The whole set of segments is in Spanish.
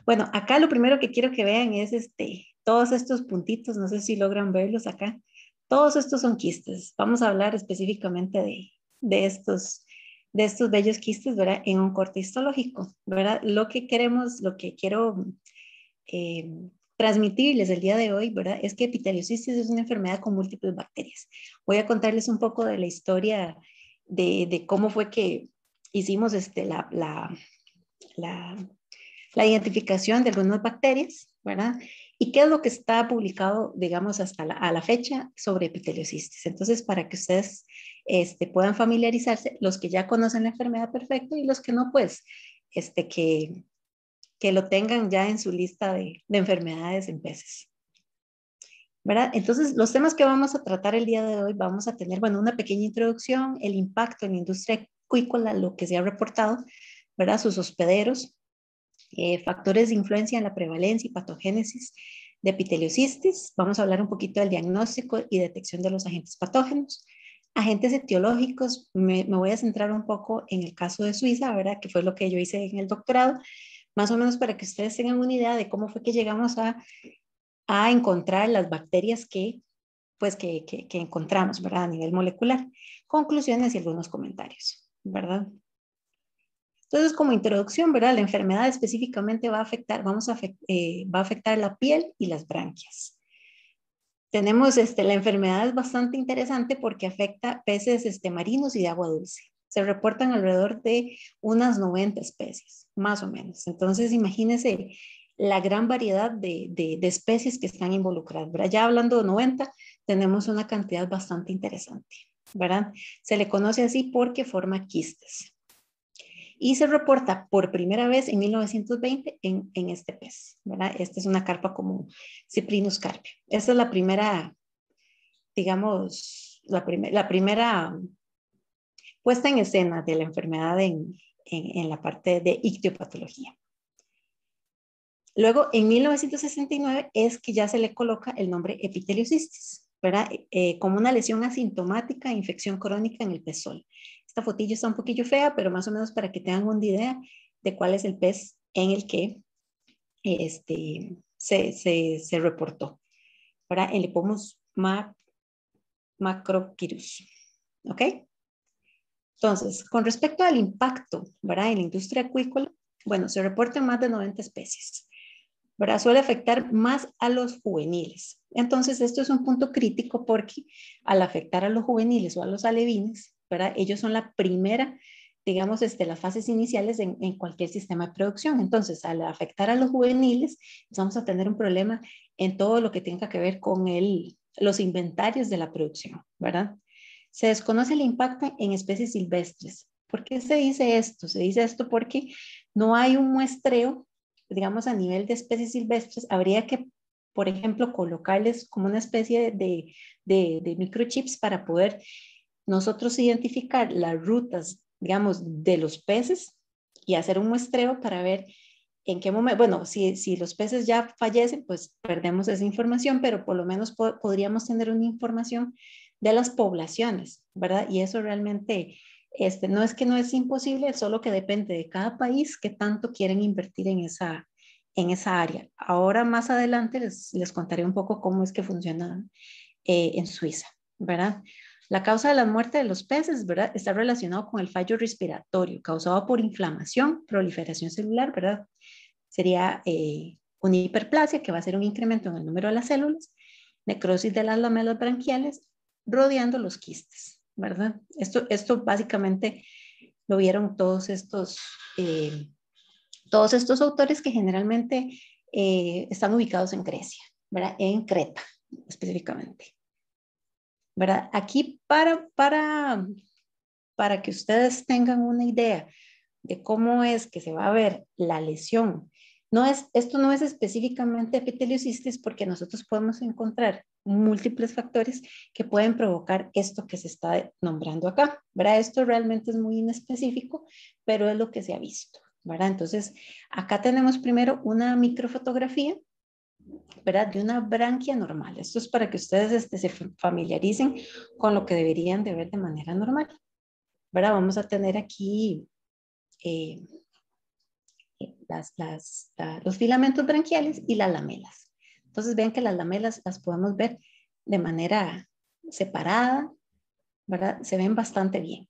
Bueno, acá lo primero que quiero que vean es todos estos puntitos, no sé si logran verlos acá. Todos estos son quistes. Vamos a hablar específicamente de estos, de estos bellos quistes, ¿verdad? En un corte histológico, ¿verdad? Lo que queremos, lo que quiero eh, transmitirles el día de hoy, ¿verdad? Es que epiteliocisis es una enfermedad con múltiples bacterias. Voy a contarles un poco de la historia de cómo fue que hicimos la, la identificación de algunas bacterias, ¿verdad? Y qué es lo que está publicado, digamos, hasta a la fecha sobre epiteliocistis. Entonces, para que ustedes puedan familiarizarse, los que ya conocen la enfermedad perfecto y los que no, pues, este, que, que lo tengan ya en su lista de enfermedades en peces. ¿Verdad? Entonces, los temas que vamos a tratar el día de hoy, vamos a tener, bueno, una pequeña introducción, el impacto en la industria acuícola, lo que se ha reportado, ¿verdad? Sus hospederos, factores de influencia en la prevalencia y patogénesis de epiteliocitis. Vamos a hablar un poquito del diagnóstico y detección de los agentes patógenos. Agentes etiológicos, me voy a centrar un poco en el caso de Suiza, ¿verdad? Que fue lo que yo hice en el doctorado, más o menos para que ustedes tengan una idea de cómo fue que llegamos a encontrar las bacterias pues, que encontramos, ¿verdad? A nivel molecular. Conclusiones y algunos comentarios, ¿verdad? Entonces, como introducción, ¿verdad? La enfermedad específicamente va a afectar, va a afectar la piel y las branquias. Tenemos, la enfermedad es bastante interesante porque afecta peces marinos y de agua dulce. Se reportan alrededor de unas 90 especies, más o menos. Entonces, imagínense la gran variedad de especies que están involucradas, ¿verdad? Ya hablando de 90, tenemos una cantidad bastante interesante, ¿verdad? Se le conoce así porque forma quistes y se reporta por primera vez en 1920 en este pez, ¿verdad? Esta es una carpa común, Cyprinus carpio. Esta es la primera, digamos, la primera puesta en escena de la enfermedad en la parte de ictiopatología. Luego, en 1969 es que ya se le coloca el nombre epiteliocystis, ¿verdad? Como una lesión asintomática, infección crónica en el pezol. Esta fotillo está un poquillo fea, pero más o menos para que tengan una idea de cuál es el pez en el que se reportó, ¿verdad? El Lepomus macropyrus, ¿ok? Entonces, con respecto al impacto, ¿verdad? En la industria acuícola, bueno, se reportan más de 90 especies, ¿verdad? Suele afectar más a los juveniles. Entonces, esto es un punto crítico porque al afectar a los juveniles o a los alevines, ¿verdad? Ellos son la primera, digamos, las fases iniciales en cualquier sistema de producción. Entonces, al afectar a los juveniles, pues vamos a tener un problema en todo lo que tenga que ver con los inventarios de la producción, ¿verdad? Se desconoce el impacto en especies silvestres. ¿Por qué se dice esto? Se dice esto porque no hay un muestreo, digamos, a nivel de especies silvestres. Habría que, por ejemplo, colocarles como una especie de microchips para poder nosotros identificar las rutas, digamos, de los peces y hacer un muestreo para ver en qué momento, bueno, si los peces ya fallecen, pues perdemos esa información, pero por lo menos podríamos tener una información de las poblaciones, ¿verdad? Y eso realmente, no es que no es imposible, solo que depende de cada país que tanto quieren invertir en esa área. Ahora más adelante les contaré un poco cómo es que funciona en Suiza, ¿verdad? La causa de la muerte de los peces, ¿verdad? Está relacionado con el fallo respiratorio causado por inflamación, proliferación celular, ¿verdad? Sería una hiperplasia, que va a ser un incremento en el número de las células, necrosis de las lamelas branquiales, rodeando los quistes, ¿verdad? Esto básicamente lo vieron todos estos autores que generalmente están ubicados en Grecia, ¿verdad? En Creta, específicamente. ¿Verdad? Aquí para que ustedes tengan una idea de cómo es que se va a ver la lesión. Esto no es específicamente epiteliocitis porque nosotros podemos encontrar múltiples factores que pueden provocar esto que se está nombrando acá, ¿verdad? Esto realmente es muy inespecífico, pero es lo que se ha visto, ¿verdad? Entonces, acá tenemos primero una microfotografía, ¿verdad? De una branquia normal. Esto es para que ustedes se familiaricen con lo que deberían de ver de manera normal, ¿verdad? Vamos a tener aquí eh, los filamentos branquiales y las lamelas. Entonces vean que las lamelas las podemos ver de manera separada, ¿verdad? Se ven bastante bien.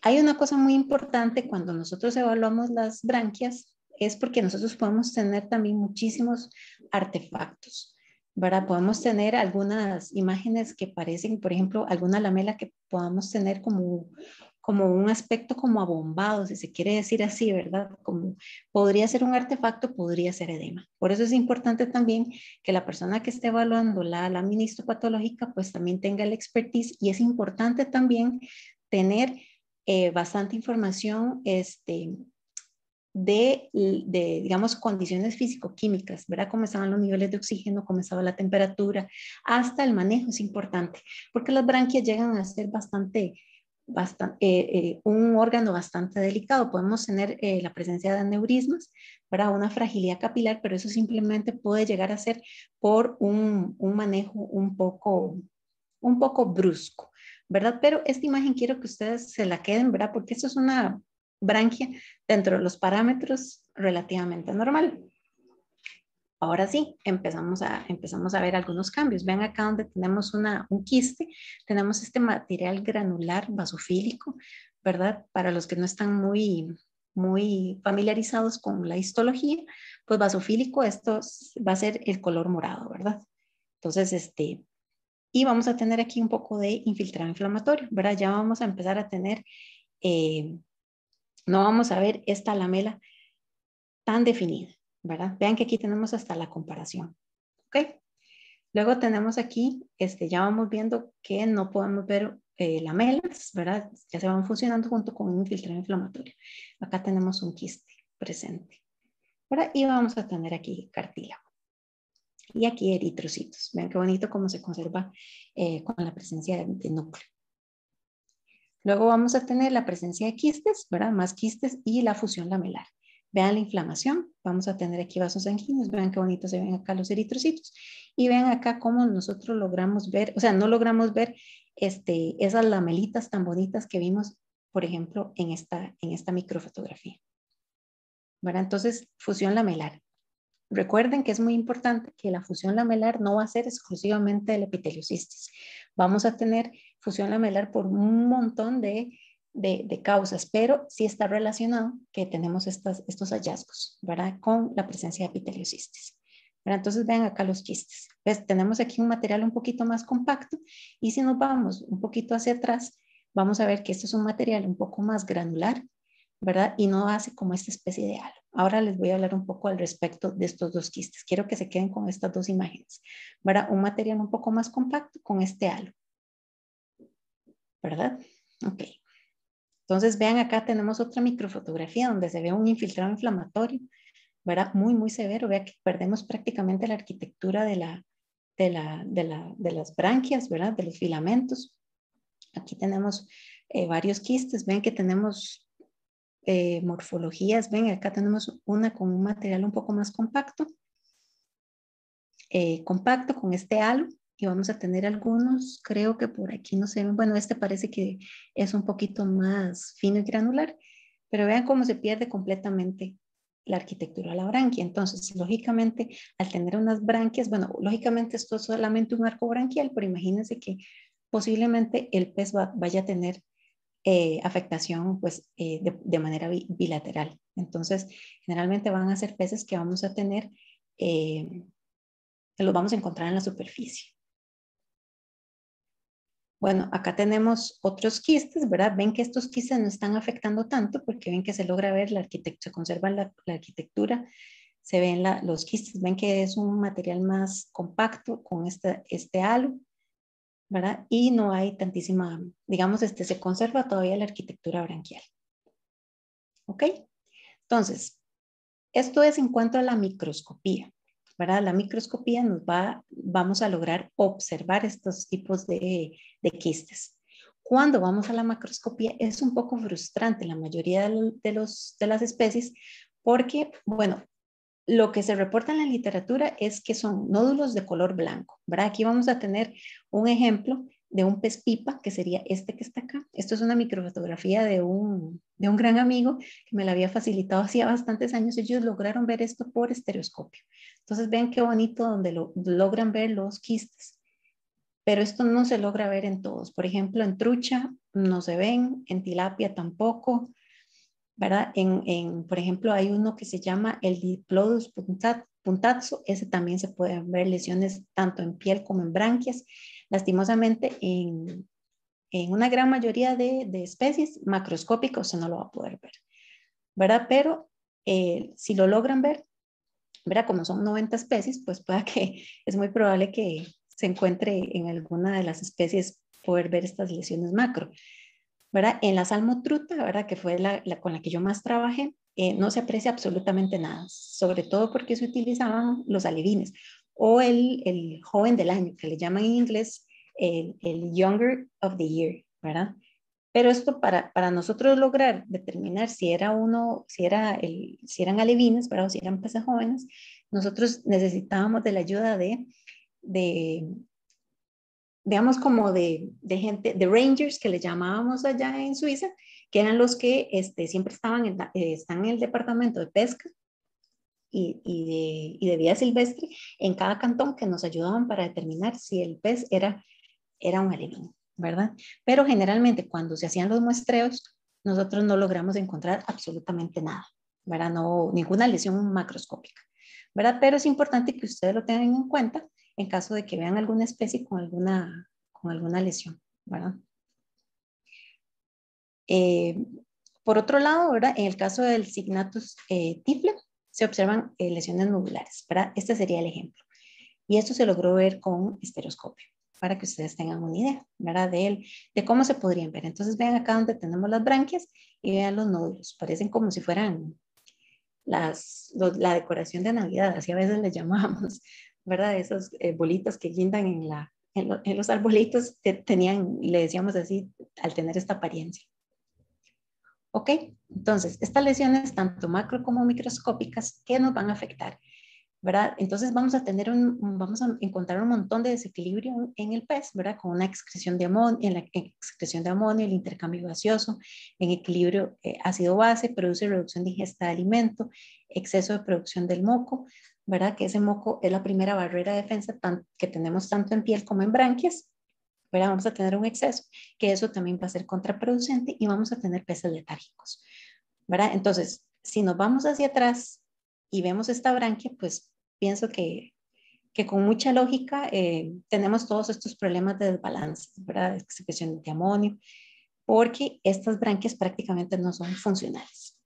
Hay una cosa muy importante cuando nosotros evaluamos las branquias, es porque nosotros podemos tener también muchísimos artefactos, ¿verdad? Podemos tener algunas imágenes que parecen, por ejemplo, alguna lamela que podamos tener como un aspecto como abombado, si se quiere decir así, ¿verdad? Como podría ser un artefacto, podría ser edema. Por eso es importante también que la persona que esté evaluando la lámina histopatológica pues también tenga el expertise, y es importante también tener bastante información digamos, condiciones físico-químicas, ¿verdad? Cómo estaban los niveles de oxígeno, cómo estaba la temperatura, hasta el manejo es importante, porque las branquias llegan a ser un órgano bastante delicado. Podemos tener la presencia de aneurismas, para una fragilidad capilar, pero eso simplemente puede llegar a ser por un manejo un poco brusco, ¿verdad? Pero esta imagen quiero que ustedes se la queden, ¿verdad? Porque esto es una branquia dentro de los parámetros relativamente normal. Ahora sí, empezamos a ver algunos cambios. Vean acá donde tenemos un quiste, tenemos este material granular basofílico, ¿verdad? Para los que no están muy familiarizados con la histología, pues basofílico, esto va a ser el color morado, ¿verdad? Entonces, y vamos a tener aquí un poco de infiltrado inflamatorio, ¿verdad? Ya vamos a empezar a tener, no vamos a ver esta lamela tan definida, ¿verdad? Vean que aquí tenemos hasta la comparación, ¿ok? Luego tenemos aquí, ya vamos viendo que no podemos ver lamelas, ¿verdad? Ya se van funcionando junto con un infiltrado inflamatorio. Acá tenemos un quiste presente, ¿verdad? Y vamos a tener aquí cartílago. Y aquí eritrocitos. Vean qué bonito cómo se conserva con la presencia de núcleo. Luego vamos a tener la presencia de quistes, ¿verdad? Más quistes y la fusión lamelar. Vean la inflamación. Vamos a tener aquí vasos sanguíneos. Vean qué bonito se ven acá los eritrocitos. Y vean acá cómo nosotros logramos ver, o sea, no logramos ver esas lamelitas tan bonitas que vimos, por ejemplo, en esta microfotografía, ¿verdad? Entonces, fusión lamelar. Recuerden que es muy importante que la fusión lamelar no va a ser exclusivamente del epiteliocistis. Vamos a tener fusión lamelar por un montón de causas, pero sí está relacionado que tenemos estos hallazgos, ¿verdad? Con la presencia de epiteliocistis. ¿Verdad? Entonces vean acá los quistes. ¿Ves? Tenemos aquí un material un poquito más compacto, y si nos vamos un poquito hacia atrás, vamos a ver que este es un material un poco más granular, ¿verdad? Y no hace como esta especie de halo. Ahora les voy a hablar un poco al respecto de estos dos quistes. Quiero que se queden con estas dos imágenes, ¿verdad? Un material un poco más compacto con este halo, ¿verdad? Ok. Entonces vean acá tenemos otra microfotografía donde se ve un infiltrado inflamatorio, ¿verdad? Muy severo. Vean que perdemos prácticamente la arquitectura de las branquias, ¿verdad? De los filamentos. Aquí tenemos varios quistes. Ven que tenemos morfologías. Ven, acá tenemos una con un material un poco más compacto, con este halo, y vamos a tener algunos, creo que por aquí no se ven, bueno, este parece que es un poquito más fino y granular, pero vean cómo se pierde completamente la arquitectura de la branquia. Entonces, lógicamente, al tener unas branquias, bueno, lógicamente esto es solamente un arco branquial, pero imagínense que posiblemente el pez vaya a tener afectación pues, de manera bilateral. Entonces, generalmente van a ser peces que vamos a tener, que los vamos a encontrar en la superficie. Bueno, acá tenemos otros quistes, ¿verdad? Ven que estos quistes no están afectando tanto porque ven que se logra ver la arquitectura, se conserva la arquitectura, se ven los quistes, ven que es un material más compacto con este halo, ¿verdad? Y no hay tantísima, digamos, se conserva todavía la arquitectura branquial. ¿Ok? Entonces, esto es en cuanto a la microscopía, ¿verdad? La microscopía vamos a lograr observar estos tipos de quistes. Cuando vamos a la macroscopía es un poco frustrante la mayoría de las especies porque, bueno, lo que se reporta en la literatura es que son nódulos de color blanco, ¿verdad? Aquí vamos a tener un ejemplo de un pez pipa, que sería este que está acá. Esto es una microfotografía de un gran amigo que me la había facilitado hacía bastantes años. Ellos lograron ver esto por estereoscopio. Entonces vean qué bonito donde logran ver los quistes. Pero esto no se logra ver en todos. Por ejemplo, en trucha no se ven, en tilapia tampoco, ¿verdad? Por ejemplo, hay uno que se llama el Diplodocus punctatus, ese también se pueden ver lesiones tanto en piel como en branquias. Lastimosamente, en una gran mayoría de especies macroscópicos se no lo va a poder ver, ¿verdad? Pero si lo logran ver, ¿verdad? Como son 90 especies, pues pueda que es muy probable que se encuentre en alguna de las especies poder ver estas lesiones macro, ¿verdad? En la salmotruta, ¿verdad? Que fue con la que yo más trabajé, no se aprecia absolutamente nada, sobre todo porque se utilizaban los alevines o el joven del año, que le llaman en inglés el younger of the year, ¿verdad? Pero esto para nosotros lograr determinar si era uno, si eran alevines, ¿verdad? O si eran peces jóvenes, nosotros necesitábamos de la ayuda de digamos como de gente, de rangers que le llamábamos allá en Suiza, que eran los que siempre están en el departamento de pesca y de vida silvestre en cada cantón, que nos ayudaban para determinar si el pez era un alevino, ¿verdad? Pero generalmente cuando se hacían los muestreos, nosotros no logramos encontrar absolutamente nada, ¿verdad? No, ninguna lesión macroscópica, ¿verdad? Pero es importante que ustedes lo tengan en cuenta en caso de que vean alguna especie con alguna lesión, ¿verdad? Eh, por otro lado, ¿verdad? En el caso del Signatus tifle, se observan lesiones nodulares, ¿verdad? Este sería el ejemplo. Y esto se logró ver con estereoscopio, para que ustedes tengan una idea, ¿verdad? De cómo se podrían ver. Entonces vean acá donde tenemos las branquias y vean los nódulos. Parecen como si fueran la decoración de Navidad, así a veces les llamamos, ¿verdad? Esos bolitas que guindan en los arbolitos tenían, le decíamos así, al tener esta apariencia. ¿Ok? Entonces, estas lesiones, tanto macro como microscópicas, ¿qué nos van a afectar? ¿Verdad? Entonces vamos a encontrar un montón de desequilibrio en el pez, ¿verdad? Con una excreción de amonio, en la excreción de amonio, el intercambio gaseoso, en equilibrio ácido-base, produce reducción de ingesta de alimento, exceso de producción del moco, ¿verdad? Que ese moco es la primera barrera de defensa que tenemos tanto en piel como en branquias, ¿verdad? Vamos a tener un exceso, que eso también va a ser contraproducente y vamos a tener peces letárgicos, ¿verdad? Entonces, si nos vamos hacia atrás y vemos esta branquia, pues pienso que con mucha lógica tenemos todos estos problemas de desbalance, ¿verdad? Excreción de amonio, porque estas branquias prácticamente no son funcionales.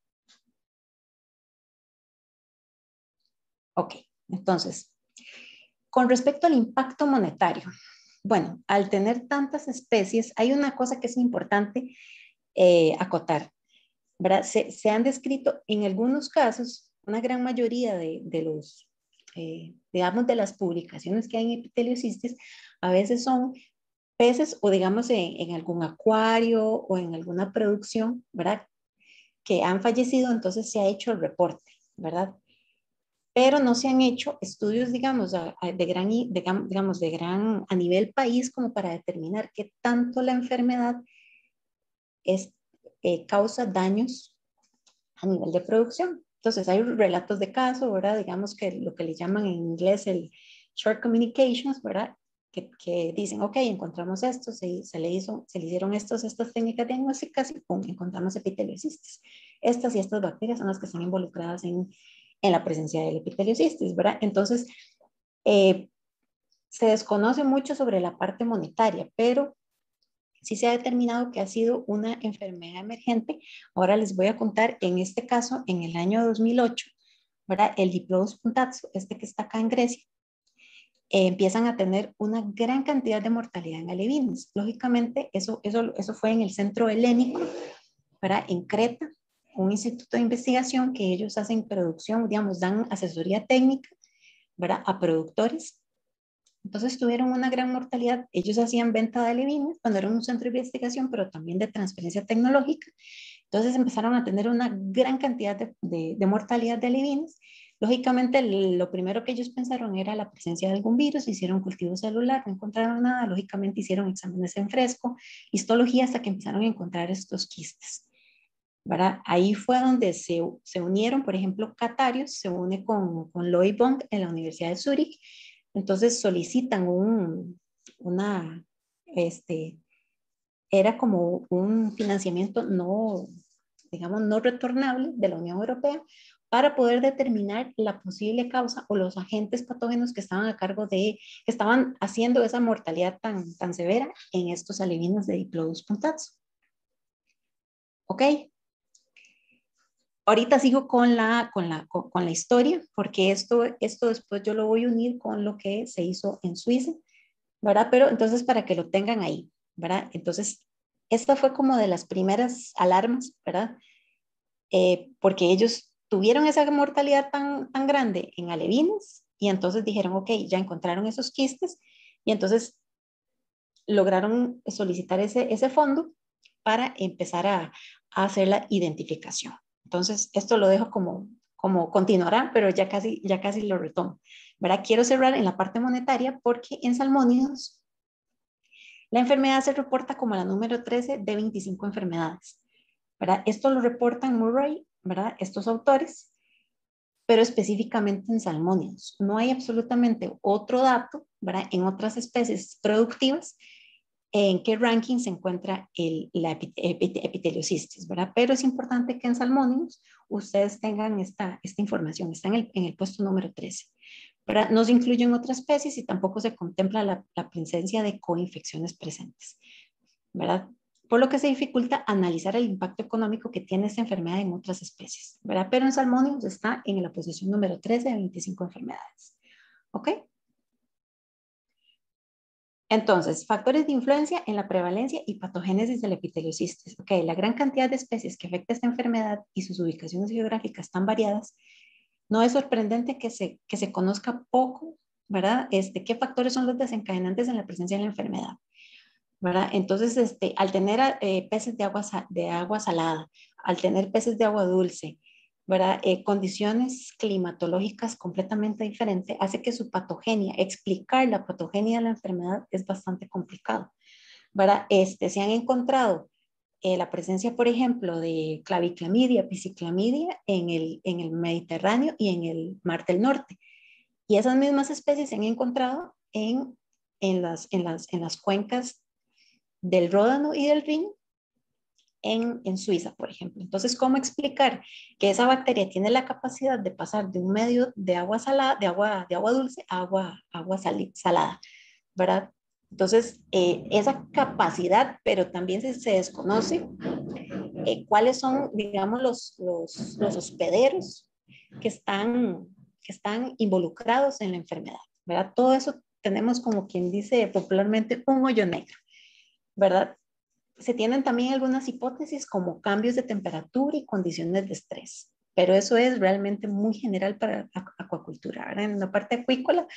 Ok, entonces, con respecto al impacto monetario, bueno, al tener tantas especies, hay una cosa que es importante acotar, ¿verdad? Se han descrito en algunos casos, una gran mayoría de los, digamos, de las publicaciones que hay en epiteliocistis, a veces son peces o digamos en algún acuario o en alguna producción, ¿verdad? Que han fallecido, entonces se ha hecho el reporte, ¿verdad? Pero no se han hecho estudios, digamos, digamos, de gran a nivel país como para determinar qué tanto la enfermedad es, causa daños a nivel de producción. Entonces hay relatos de caso, ¿verdad? Digamos que lo que le llaman en inglés el short communications, ¿verdad? Que dicen, ok, encontramos esto, se le hicieron estas técnicas diagnósticas y pum, encontramos epiteliocistis. Estas y estas bacterias son las que están involucradas en la presencia del epiteliocistis, ¿verdad? Entonces, eh, se desconoce mucho sobre la parte monetaria, pero sí se ha determinado que ha sido una enfermedad emergente. Ahora les voy a contar, en este caso, en el año 2008, ¿verdad? El Diplodocus punctatus, este que está acá en Grecia, empiezan a tener una gran cantidad de mortalidad en alevines. Lógicamente, eso fue en el centro helénico, ¿verdad? En Creta, un instituto de investigación que ellos hacen producción, digamos, dan asesoría técnica, ¿verdad? A productores. Entonces tuvieron una gran mortalidad. Ellos hacían venta de alevines cuando era un centro de investigación, pero también de transferencia tecnológica. Entonces empezaron a tener una gran cantidad de mortalidad de alevines, Lógicamente, lo primero que ellos pensaron era la presencia de algún virus, hicieron cultivo celular, no encontraron nada, lógicamente hicieron exámenes en fresco, histología, hasta que empezaron a encontrar estos quistes, ¿verdad? Ahí fue donde se unieron, por ejemplo, Catarius se une con Loy Bong en la Universidad de Zúrich, entonces solicitan una, este, era como un financiamiento no, digamos, no retornable de la Unión Europea para poder determinar la posible causa o los agentes patógenos que estaban a cargo de, que estaban haciendo esa mortalidad tan severa en estos alevines de Diplodocus punctatus. ¿Ok? Ahorita sigo con la historia, porque esto después yo lo voy a unir con lo que se hizo en Suiza, ¿verdad? Pero entonces para que lo tengan ahí, ¿verdad? Entonces, esta fue como de las primeras alarmas, ¿verdad? Porque ellos tuvieron esa mortalidad tan grande en alevines y entonces dijeron, ok, ya encontraron esos quistes y entonces lograron solicitar ese fondo para empezar a hacer la identificación. Entonces, esto lo dejo como continuará, pero ya casi lo retomo. ¿Verdad? Quiero cerrar en la parte monetaria porque en salmónidos la enfermedad se reporta como la número 13 de 25 enfermedades. ¿Verdad? Esto lo reportan Murray, ¿verdad? Estos autores, pero específicamente en salmónidos. No hay absolutamente otro dato, ¿verdad? En otras especies productivas en qué ranking se encuentra la epiteliocistis, ¿verdad? Pero es importante que en salmónidos ustedes tengan esta información, está en el puesto número 13. ¿Verdad? No se incluyen otras especies y tampoco se contempla la presencia de coinfecciones presentes, ¿verdad? Por lo que se dificulta analizar el impacto económico que tiene esta enfermedad en otras especies, ¿verdad? Pero en salmónidos está en la posición número 13 de 25 enfermedades, ¿ok? Entonces, factores de influencia en la prevalencia y patogénesis del epiteliocistis. Ok, la gran cantidad de especies que afecta esta enfermedad y sus ubicaciones geográficas tan variadas, no es sorprendente que se conozca poco, ¿verdad? ¿Qué factores son los desencadenantes en la presencia de la enfermedad? ¿Verdad? Entonces, al tener peces de agua salada, al tener peces de agua dulce, ¿verdad? Condiciones climatológicas completamente diferentes, hace que su patogenia, explicar la patogenia de la enfermedad es bastante complicado, ¿verdad? Se han encontrado la presencia, por ejemplo, de claviclamidia, pisciclamidia en el Mediterráneo y en el Mar del Norte. Y esas mismas especies se han encontrado en las cuencas del Ródano y del Rin en Suiza, por ejemplo. Entonces, ¿cómo explicar que esa bacteria tiene la capacidad de pasar de un medio de agua salada, de agua dulce a salada, ¿verdad? Entonces, esa capacidad, pero también se desconoce cuáles son, digamos, los hospederos que están involucrados en la enfermedad, ¿verdad? Todo eso tenemos como quien dice popularmente un hoyo negro, ¿verdad? Se tienen también algunas hipótesis como cambios de temperatura y condiciones de estrés, pero eso es realmente muy general para acuacultura, ¿verdad? En la parte acuícola,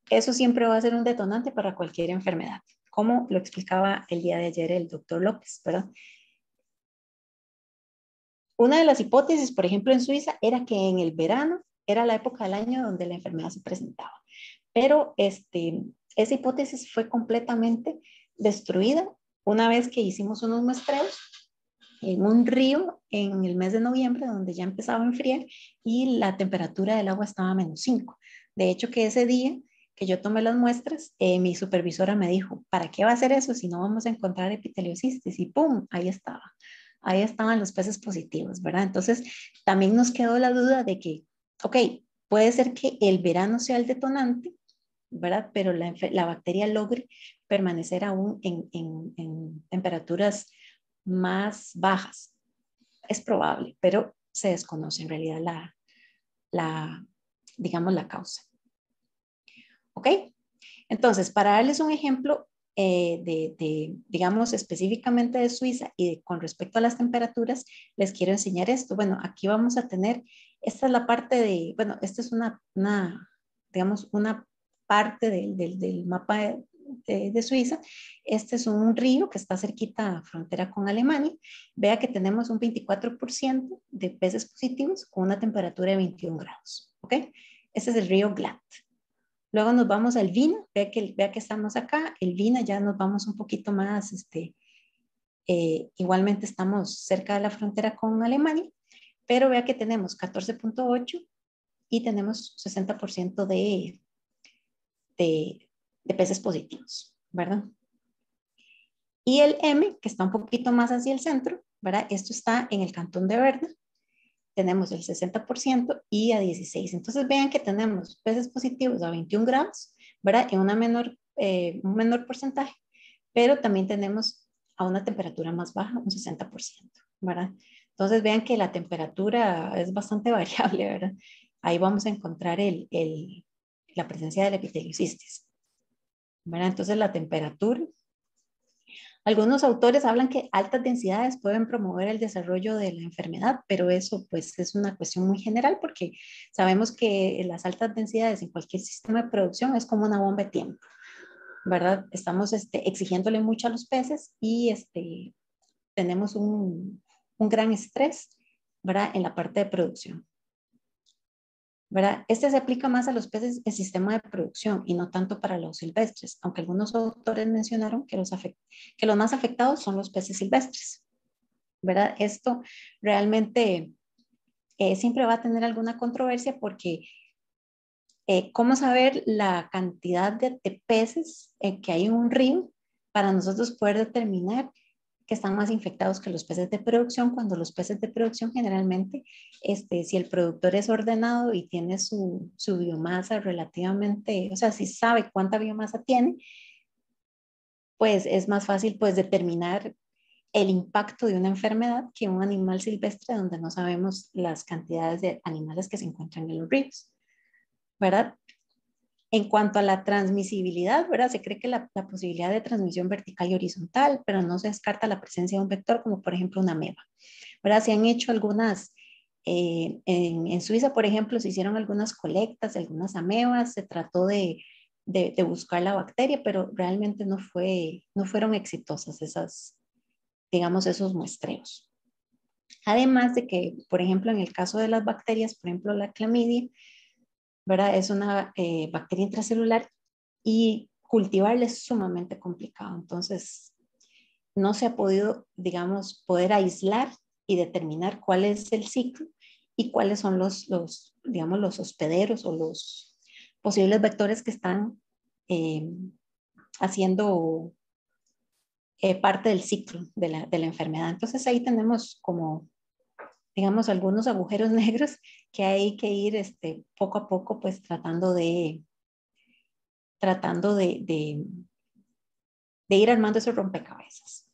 eso siempre va a ser un detonante para cualquier enfermedad, como lo explicaba el día de ayer el doctor López, ¿verdad? Una de las hipótesis, por ejemplo, en Suiza, era que en el verano era la época del año donde la enfermedad se presentaba, pero esa hipótesis fue completamente destruida una vez que hicimos unos muestreos en un río en el mes de noviembre, donde ya empezaba a enfriar y la temperatura del agua estaba a -5. De hecho, que ese día que yo tomé las muestras, mi supervisora me dijo, ¿para qué va a hacer eso si no vamos a encontrar epiteliocistis? Y ¡pum! Ahí estaba. Ahí estaban los peces positivos, ¿verdad? Entonces, también nos quedó la duda de que, ok, puede ser que el verano sea el detonante, ¿verdad? Pero la bacteria logre permanecer aún en temperaturas más bajas. Es probable, pero se desconoce en realidad la digamos, la causa. ¿Ok? Entonces, para darles un ejemplo digamos, específicamente de Suiza y con respecto a las temperaturas, les quiero enseñar esto. Bueno, aquí vamos a tener, esta es la parte bueno, esta es digamos, una parte del mapa de Suiza. Este es un río que está cerquita, frontera con Alemania. Vea que tenemos un 24% de peces positivos con una temperatura de 21 grados. ¿ok? Ese es el río Glat. Luego nos vamos al Vina, vea que estamos acá, el Vina ya nos vamos un poquito más, igualmente estamos cerca de la frontera con Alemania, pero vea que tenemos 14.8 y tenemos 60% de peces positivos, ¿verdad? Y el M, que está un poquito más hacia el centro, ¿verdad? Esto está en el cantón de Berna, tenemos el 60% y a 16. Entonces vean que tenemos peces positivos a 21 grados, ¿verdad? En un menor porcentaje, pero también tenemos a una temperatura más baja, un 60%, ¿verdad? Entonces vean que la temperatura es bastante variable, ¿verdad? Ahí vamos a encontrar la presencia del epiteliocistis, ¿verdad? Entonces la temperatura. Algunos autores hablan que altas densidades pueden promover el desarrollo de la enfermedad, pero eso pues es una cuestión muy general porque sabemos que las altas densidades en cualquier sistema de producción es como una bomba de tiempo, ¿verdad? Estamos exigiéndole mucho a los peces y tenemos un gran estrés, ¿verdad? En la parte de producción, ¿verdad? Este se aplica más a los peces en sistema de producción y no tanto para los silvestres, aunque algunos autores mencionaron que que los más afectados son los peces silvestres, ¿verdad? Esto realmente siempre va a tener alguna controversia porque ¿cómo saber la cantidad de peces que hay en un río para nosotros poder determinar que están más infectados que los peces de producción, cuando los peces de producción generalmente, si el productor es ordenado y tiene su biomasa relativamente, o sea, si sabe cuánta biomasa tiene, pues es más fácil pues determinar el impacto de una enfermedad que un animal silvestre donde no sabemos las cantidades de animales que se encuentran en los ríos, ¿verdad? En cuanto a la transmisibilidad, ¿verdad? Se cree que la posibilidad de transmisión vertical y horizontal, pero no se descarta la presencia de un vector como por ejemplo una ameba, ¿verdad? Se han hecho algunas, en Suiza, por ejemplo, se hicieron algunas colectas de algunas amebas, se trató de buscar la bacteria, pero realmente no fueron exitosas digamos, esos muestreos. Además de que, por ejemplo, en el caso de las bacterias, por ejemplo, la clamidia, ¿verdad? Es una bacteria intracelular y cultivarla es sumamente complicado. Entonces, no se ha podido, digamos, poder aislar y determinar cuál es el ciclo y cuáles son digamos, los hospederos o los posibles vectores que están eh, haciendo parte del ciclo de la enfermedad. Entonces ahí tenemos como, digamos, algunos agujeros negros que hay que ir poco a poco pues tratando de ir armando esos rompecabezas.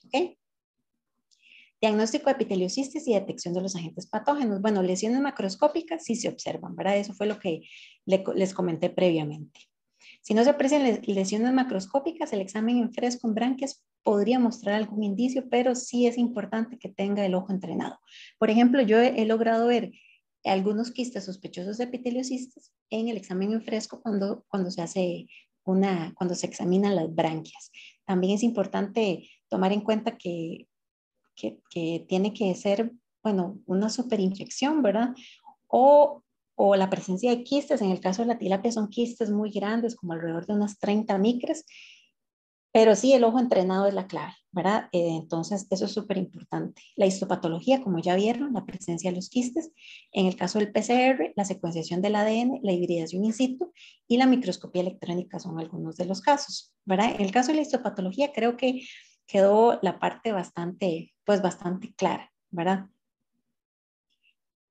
¿Ok? Diagnóstico de epiteliocistis y detección de los agentes patógenos. Bueno, lesiones macroscópicas sí se observan, ¿verdad? Eso fue lo que les comenté previamente. Si no se aprecian lesiones macroscópicas, el examen en fresco en branquias podría mostrar algún indicio, pero sí es importante que tenga el ojo entrenado. Por ejemplo, yo he logrado ver algunos quistes sospechosos de epiteliocistis en el examen en fresco cuando se hace cuando se examinan las branquias. También es importante tomar en cuenta que tiene que ser, bueno, una superinfección, ¿verdad? O, o la presencia de quistes, en el caso de la tilapia son quistes muy grandes, como alrededor de unas 30 micras, pero sí el ojo entrenado es la clave, ¿verdad? Entonces, eso es súper importante. La histopatología, como ya vieron, la presencia de los quistes. En el caso del PCR, la secuenciación del ADN, la hibridación in situ y la microscopía electrónica son algunos de los casos, ¿verdad? En el caso de la histopatología, creo que quedó la parte pues bastante clara, ¿verdad?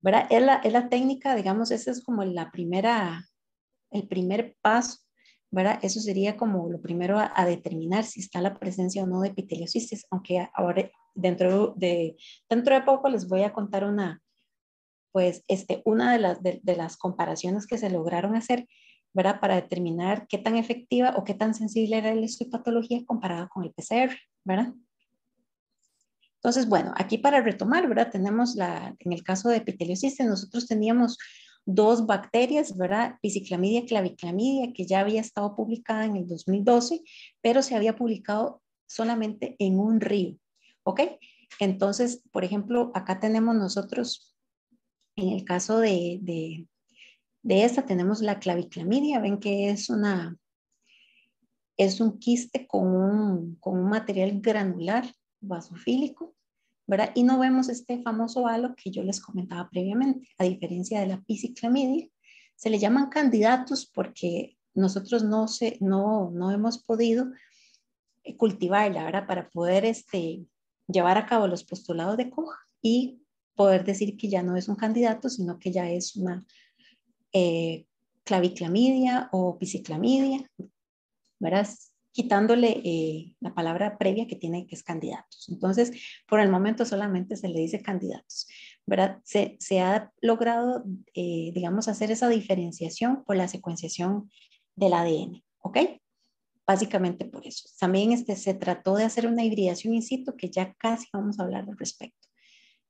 ¿Verdad? Es la técnica, digamos, esa es como el primer paso, ¿verdad? Eso sería como lo primero a determinar si está la presencia o no de epiteliocistis, aunque ahora dentro de poco les voy a contar pues, una de las comparaciones que se lograron hacer, ¿verdad? Para determinar qué tan efectiva o qué tan sensible era la histopatología comparada con el PCR, ¿verdad? Entonces, bueno, aquí para retomar, ¿verdad? Tenemos en el caso de epiteliocistis, nosotros teníamos dos bacterias, ¿verdad? Pisciclamidia, claviclamidia, que ya había estado publicada en el 2012, pero se había publicado solamente en un río, ¿ok? Entonces, por ejemplo, acá tenemos nosotros, en el caso De esta tenemos la claviclamidia, ven que es un quiste con un material granular basofílico, ¿verdad? Y no vemos este famoso halo que yo les comentaba previamente, a diferencia de la pisciclamidia. Se le llaman candidatos porque nosotros no hemos podido cultivarla, ¿verdad? Para poder llevar a cabo los postulados de Koch y poder decir que ya no es un candidato, sino que ya es una claviclamidia o pisciclamidia, ¿verdad? Quitándole la palabra previa que tiene, que es candidatos. Entonces, por el momento solamente se le dice candidatos, ¿verdad? Se ha logrado, digamos, hacer esa diferenciación por la secuenciación del ADN, ¿ok? Básicamente por eso. También se trató de hacer una hibridación in situ, que ya casi vamos a hablar al respecto.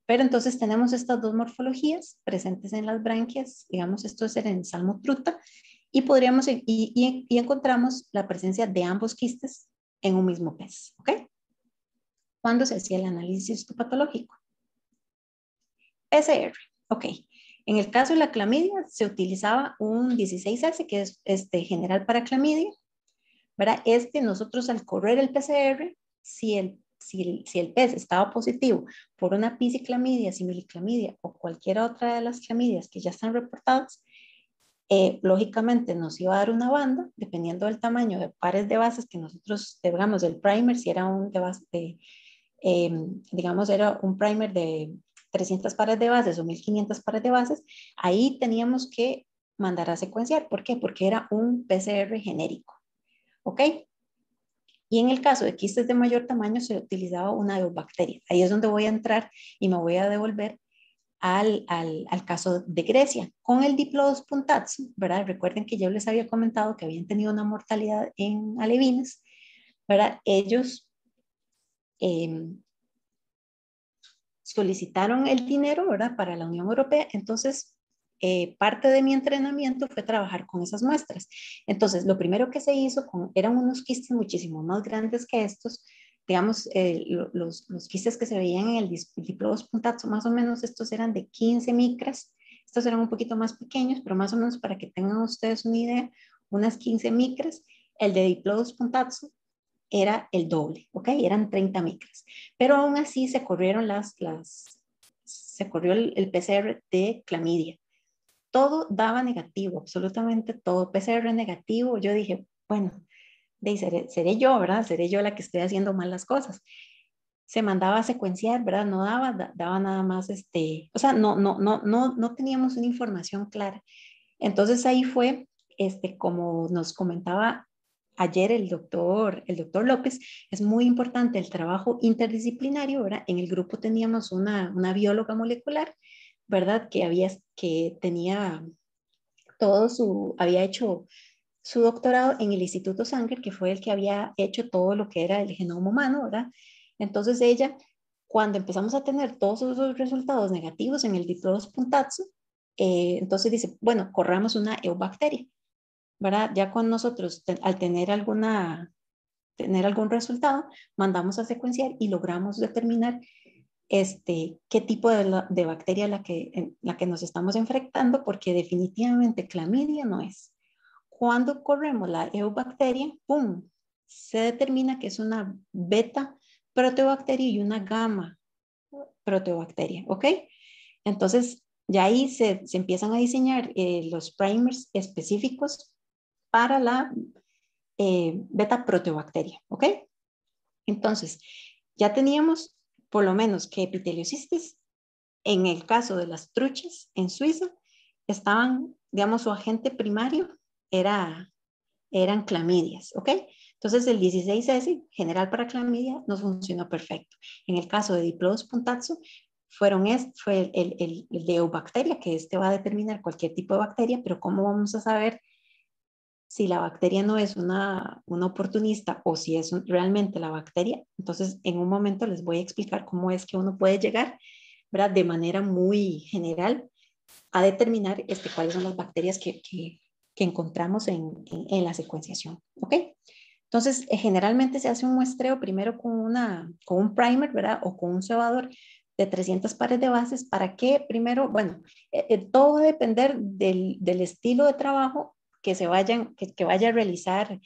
Pero entonces tenemos estas dos morfologías presentes en las branquias, digamos, esto es en Salmotruta, y podríamos, y encontramos la presencia de ambos quistes en un mismo pez, ¿ok? ¿Cuándo se hacía el análisis histopatológico? PCR, ok. En el caso de la clamidia se utilizaba un 16S, que es general para clamidia, ¿verdad? Nosotros al correr el PCR, si el pez estaba positivo por una pisciclamidia, similiclamidia o cualquier otra de las clamidias que ya están reportadas, lógicamente nos iba a dar una banda, dependiendo del tamaño de pares de bases que nosotros, digamos, el primer, si era un de base digamos, era un primer de 300 pares de bases o 1500 pares de bases, ahí teníamos que mandar a secuenciar. ¿Por qué? Porque era un PCR genérico. ¿Ok? Y en el caso de quistes de mayor tamaño se utilizaba una eubacteria. Ahí es donde voy a entrar y me voy a devolver al caso de Grecia. Con el Diplodos puntatsu, ¿verdad? Recuerden que yo les había comentado que habían tenido una mortalidad en alevines, ¿verdad? Ellos solicitaron el dinero, ¿verdad? Para la Unión Europea. Entonces, parte de mi entrenamiento fue trabajar con esas muestras. Entonces, lo primero que se hizo eran unos quistes muchísimo más grandes que estos. Digamos, los quistes que se veían en el Diplodos puntatsu, más o menos estos eran de 15 micras. Estos eran un poquito más pequeños, pero más o menos para que tengan ustedes una idea, unas 15 micras. El de Diplodos puntatsu era el doble, ¿ok? Eran 30 micras. Pero aún así se corrieron se corrió el PCR de clamidia. Todo daba negativo, absolutamente todo. PCR negativo. Yo dije, bueno, seré yo, ¿verdad? Seré yo la que estoy haciendo mal las cosas. Se mandaba a secuenciar, ¿verdad? No daba nada más, o sea, no teníamos una información clara. Entonces ahí fue, como nos comentaba ayer el doctor López, es muy importante el trabajo interdisciplinario, ¿verdad? En el grupo teníamos una bióloga molecular, ¿verdad? Que tenía había hecho su doctorado en el Instituto Sanger, que fue el que había hecho todo lo que era el genoma humano, ¿verdad? Entonces ella, cuando empezamos a tener todos esos resultados negativos en el Diplodos puntatsu, entonces dice, bueno, corramos una eubacteria, ¿verdad? Ya con nosotros, al tener algún resultado, mandamos a secuenciar y logramos determinar qué tipo de bacteria la que nos estamos enfrentando, porque definitivamente clamidia no es. Cuando corremos la eubacteria, ¡pum!, se determina que es una beta proteobacteria y una gamma proteobacteria, ¿ok? Entonces, ya ahí se empiezan a diseñar los primers específicos para la beta proteobacteria, ¿ok? Entonces, ya teníamos por lo menos que epiteliocistis, en el caso de las truchas en Suiza, estaban, digamos, su agente primario eran clamidias, ¿ok? Entonces el 16S, general para clamidia, nos funcionó perfecto. En el caso de Diplodos puntatsu, fue el de eubacteria, que va a determinar cualquier tipo de bacteria, pero ¿cómo vamos a saber si la bacteria no es una oportunista o si es realmente la bacteria? Entonces, en un momento les voy a explicar cómo es que uno puede llegar, ¿verdad? De manera muy general a determinar cuáles son las bacterias que encontramos en la secuenciación, ¿ok? Entonces, generalmente se hace un muestreo primero con un primer, ¿verdad? O con un cebador de 300 pares de bases. ¿Para qué? Primero, bueno, todo va a depender del estilo de trabajo que vaya a realizar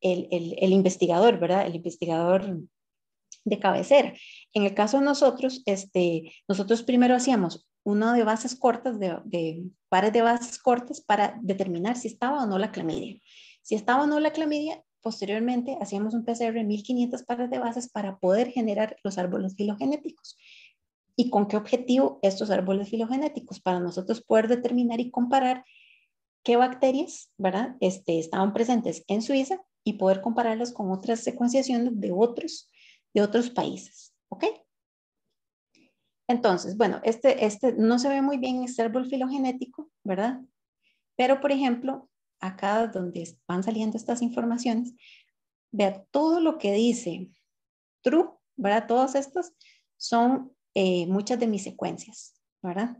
el investigador, ¿verdad? El investigador de cabecera. En el caso de nosotros, nosotros primero hacíamos uno de bases cortas, de pares de bases cortas para determinar si estaba o no la clamidia. Si estaba o no la clamidia, posteriormente hacíamos un PCR de 1500 pares de bases para poder generar los árboles filogenéticos. ¿Y con qué objetivo estos árboles filogenéticos? Para nosotros poder determinar y comparar qué bacterias, ¿verdad? Estaban presentes en Suiza y poder compararlas con otras secuenciaciones de otros países, ¿ok? Entonces, bueno, no se ve muy bien este árbol filogenético, ¿verdad? Pero, por ejemplo, acá donde van saliendo estas informaciones, vea todo lo que dice true, ¿verdad? Todos estos son muchas de mis secuencias, ¿verdad?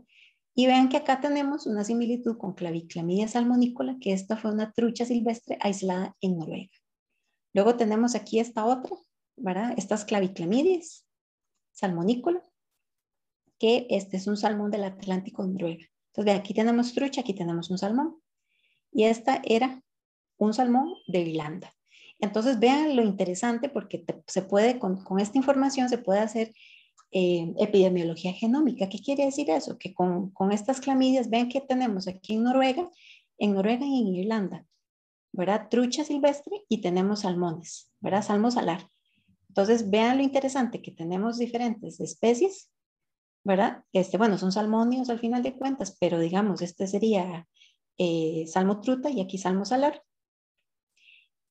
Y vean que acá tenemos una similitud con Claviclamidia salmonícola, que esta fue una trucha silvestre aislada en Noruega. Luego tenemos aquí esta otra, ¿verdad? Estas Claviclamidias salmonícola, que este es un salmón del Atlántico de Noruega. Entonces, vean, aquí tenemos trucha, aquí tenemos un salmón. Y esta era un salmón de Irlanda. Entonces, vean lo interesante porque se puede, con esta información se puede hacer epidemiología genómica. ¿Qué quiere decir eso? Que con estas clamidias, vean que tenemos aquí en Noruega y en Irlanda, ¿verdad? Trucha silvestre y tenemos salmones, ¿verdad? Salmo salar. Entonces, vean lo interesante que tenemos diferentes especies, ¿verdad? Bueno, son salmónidos al final de cuentas, pero digamos, este sería salmo truta y aquí salmo salar.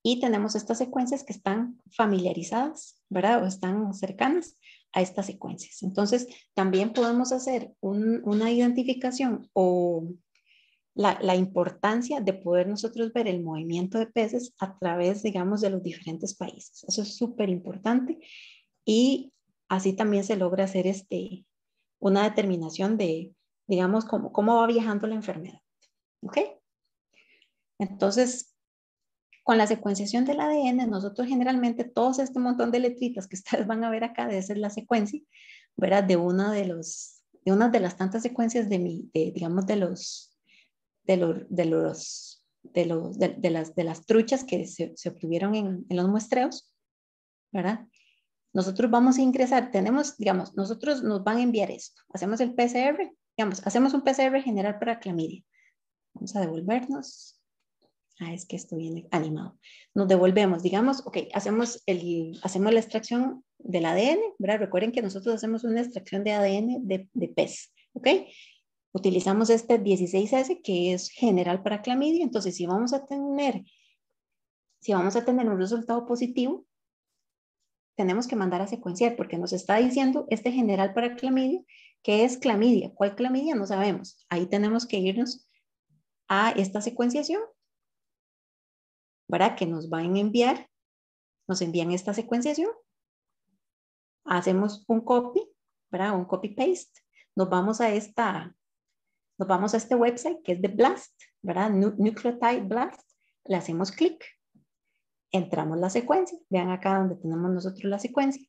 Y tenemos estas secuencias que están familiarizadas, ¿verdad? O están cercanas a estas secuencias. Entonces, también podemos hacer una identificación o la importancia de poder nosotros ver el movimiento de peces a través, digamos, de los diferentes países. Eso es súper importante y así también se logra hacer una determinación de, digamos, cómo va viajando la enfermedad. ¿Ok? Entonces, con la secuenciación del ADN, nosotros generalmente todos este montón de letritas que ustedes van a ver acá, de esa es la secuencia, ¿verdad? De una de las tantas secuencias digamos, de las truchas que se obtuvieron en los muestreos, ¿verdad? Nosotros vamos a ingresar, digamos, nosotros nos van a enviar esto, hacemos el PCR, digamos, hacemos un PCR general para clamidia. Vamos a devolvernos. Es que esto viene animado. Nos devolvemos, digamos, ok, hacemos la extracción del ADN, ¿verdad? Recuerden que nosotros hacemos una extracción de ADN de pez, ¿ok? Utilizamos este 16S que es general para clamidia, entonces si vamos a tener un resultado positivo, tenemos que mandar a secuenciar porque nos está diciendo este general para clamidia, que es clamidia. ¿Cuál clamidia? No sabemos. Ahí tenemos que irnos a esta secuenciación, ¿verdad? Que nos van a enviar, nos envían esta secuenciación, hacemos un copy, ¿verdad? Un copy paste, nos vamos a este website que es de BLAST, ¿verdad? Nucleotide BLAST, le hacemos clic, entramos la secuencia, vean acá donde tenemos nosotros la secuencia,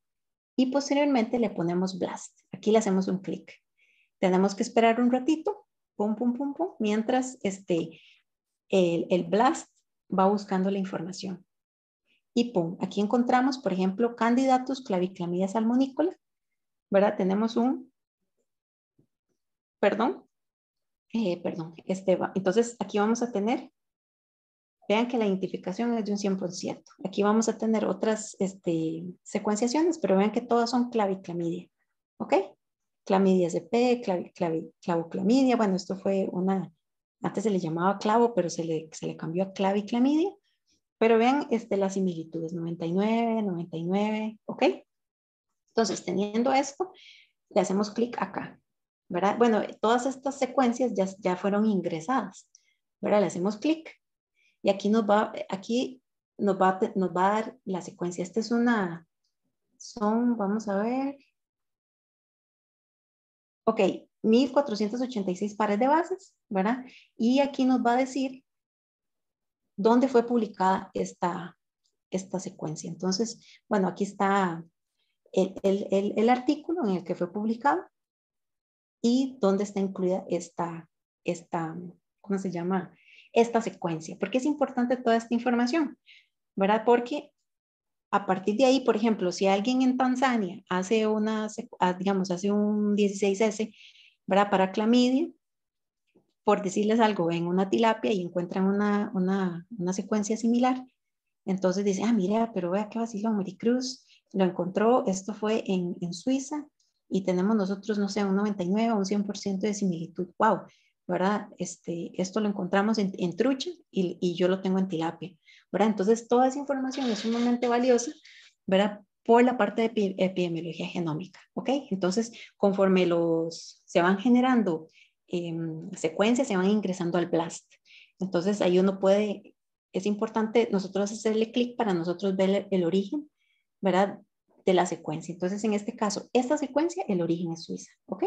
y posteriormente le ponemos BLAST, aquí le hacemos un clic. Tenemos que esperar un ratito, pum, pum, pum, pum, mientras el BLAST va buscando la información. Y pum, aquí encontramos, por ejemplo, Candidatus claviclamidia salmonícola, ¿verdad? Tenemos perdón, entonces aquí vamos a tener, vean que la identificación es de un 100%. Aquí vamos a tener otras secuenciaciones, pero vean que todas son claviclamidia, ¿ok? Clamidias de P, clavoclamidia, bueno, esto fue antes se le llamaba clavo, pero se le cambió a claviclamidia, pero vean las similitudes, 99, 99, ¿ok? Entonces, teniendo esto, le hacemos clic acá, ¿verdad? Bueno, todas estas secuencias ya fueron ingresadas, ¿verdad? Le hacemos clic y aquí nos va a dar la secuencia. Esta es vamos a ver, ok, 1486 pares de bases, ¿verdad? Y aquí nos va a decir dónde fue publicada esta secuencia. Entonces, bueno, aquí está el artículo en el que fue publicado, y dónde está incluida esta, ¿cómo se llama? Esta secuencia. ¿Por qué es importante toda esta información? ¿Verdad? Porque a partir de ahí, por ejemplo, si alguien en Tanzania hace digamos, hace un 16S, ¿verdad? Para clamidia, por decirles algo, en una tilapia y encuentran una secuencia similar, entonces dice, ah, mira, pero vea qué vacilón, Maricruz lo encontró, esto fue en Suiza y tenemos nosotros, no sé, un 99 o un 100% de similitud. Wow, ¿verdad? Esto lo encontramos en trucha y yo lo tengo en tilapia, ¿verdad? Entonces, toda esa información es sumamente valiosa, ¿verdad? Por la parte de epidemiología genómica, ¿ok? Entonces, conforme se van generando secuencias, se van ingresando al BLAST. Entonces, ahí uno puede, es importante nosotros hacerle clic para nosotros ver el origen, ¿verdad? De la secuencia. Entonces, en este caso, esta secuencia, el origen es Suiza, ¿ok?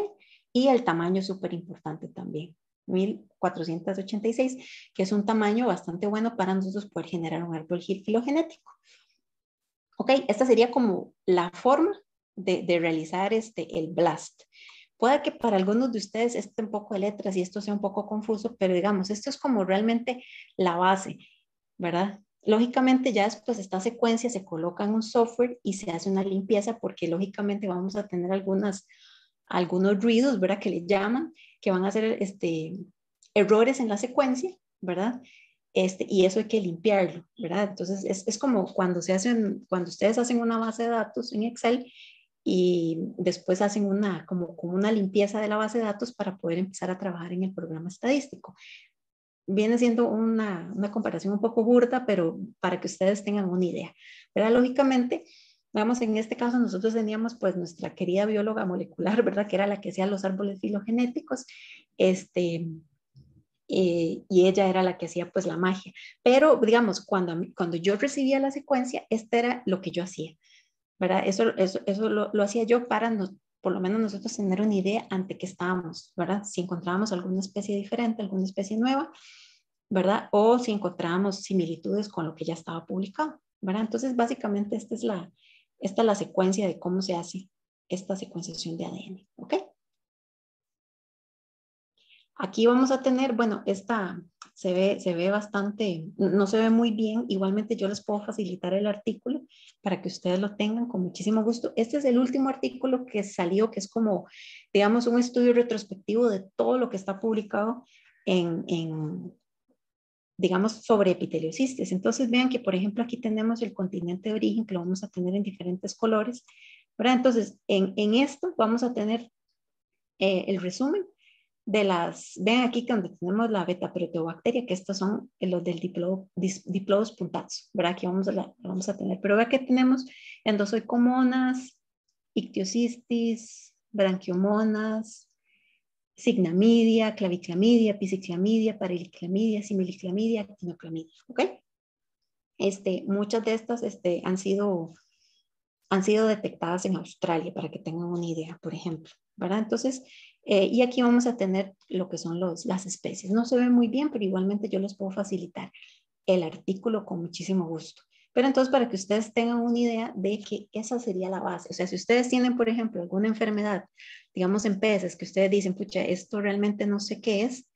Y el tamaño es súper importante también, 1486, que es un tamaño bastante bueno para nosotros poder generar un árbol filogenético. ¿Ok? Esta sería como la forma de realizar el BLAST. Puede que para algunos de ustedes esté un poco de letras y esto sea un poco confuso, pero digamos, esto es como realmente la base, ¿verdad? Lógicamente ya después esta secuencia se coloca en un software y se hace una limpieza porque lógicamente vamos a tener algunos ruidos, ¿verdad? Que le llaman, que van a ser errores en la secuencia, ¿verdad? Y eso hay que limpiarlo, ¿verdad? Entonces es como cuando ustedes hacen una base de datos en Excel y después hacen como una limpieza de la base de datos para poder empezar a trabajar en el programa estadístico. Viene siendo una comparación un poco burda, pero para que ustedes tengan una idea, ¿verdad? Lógicamente, vamos, en este caso nosotros teníamos pues nuestra querida bióloga molecular, ¿verdad? Que era la que hacía los árboles filogenéticos, y ella era la que hacía pues la magia. Pero digamos, cuando yo recibía la secuencia, este era lo que yo hacía, ¿verdad? Eso lo hacía yo para por lo menos nosotros tener una idea ante qué estábamos, ¿verdad? Si encontrábamos alguna especie diferente, alguna especie nueva, ¿verdad? O si encontrábamos similitudes con lo que ya estaba publicado, ¿verdad? Entonces, básicamente esta es la secuencia de cómo se hace esta secuenciación de ADN, ¿ok? Aquí vamos a tener, bueno, esta se ve bastante, no se ve muy bien. Igualmente yo les puedo facilitar el artículo para que ustedes lo tengan con muchísimo gusto. Este es el último artículo que salió, que es como, digamos, un estudio retrospectivo de todo lo que está publicado digamos, sobre epiteliocistis. Entonces vean que, por ejemplo, aquí tenemos el continente de origen, que lo vamos a tener en diferentes colores, ¿verdad? Entonces, en esto vamos a tener el resumen vean aquí que donde tenemos la beta-proteobacteria, que estos son los del Diplodocus punctatus, ¿verdad? Aquí vamos a tener, pero vean que tenemos endozoicomonas, ictiocistis, branquiomonas, signamidia, claviclamidia, pisciclamidia, paraliclamidia, similiclamidia, actinoclamidia, ¿ok? Muchas de estas han sido detectadas en Australia, para que tengan una idea, por ejemplo, ¿verdad? Entonces, y aquí vamos a tener lo que son las especies. No se ve muy bien, pero igualmente yo les puedo facilitar el artículo con muchísimo gusto. Pero entonces, para que ustedes tengan una idea de que esa sería la base. O sea, si ustedes tienen, por ejemplo, alguna enfermedad, digamos en peces, que ustedes dicen, pucha, esto realmente no sé qué es,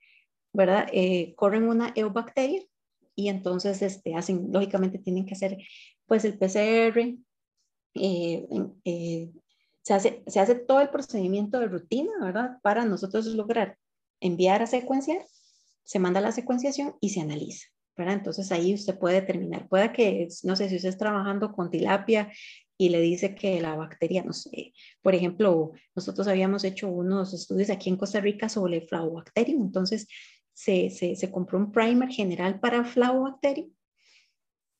¿verdad? Corren una eubacteria y entonces lógicamente tienen que hacer pues el PCR, eh, eh, se hace todo el procedimiento de rutina, ¿verdad? Para nosotros lograr enviar a secuenciar, se manda la secuenciación y se analiza, ¿verdad? Entonces ahí usted puede determinar, puede que, no sé, si usted está trabajando con tilapia y le dice que la bacteria, no sé, por ejemplo, nosotros habíamos hecho unos estudios aquí en Costa Rica sobre el Flavobacterium, entonces se compró un primer general para Flavobacterium.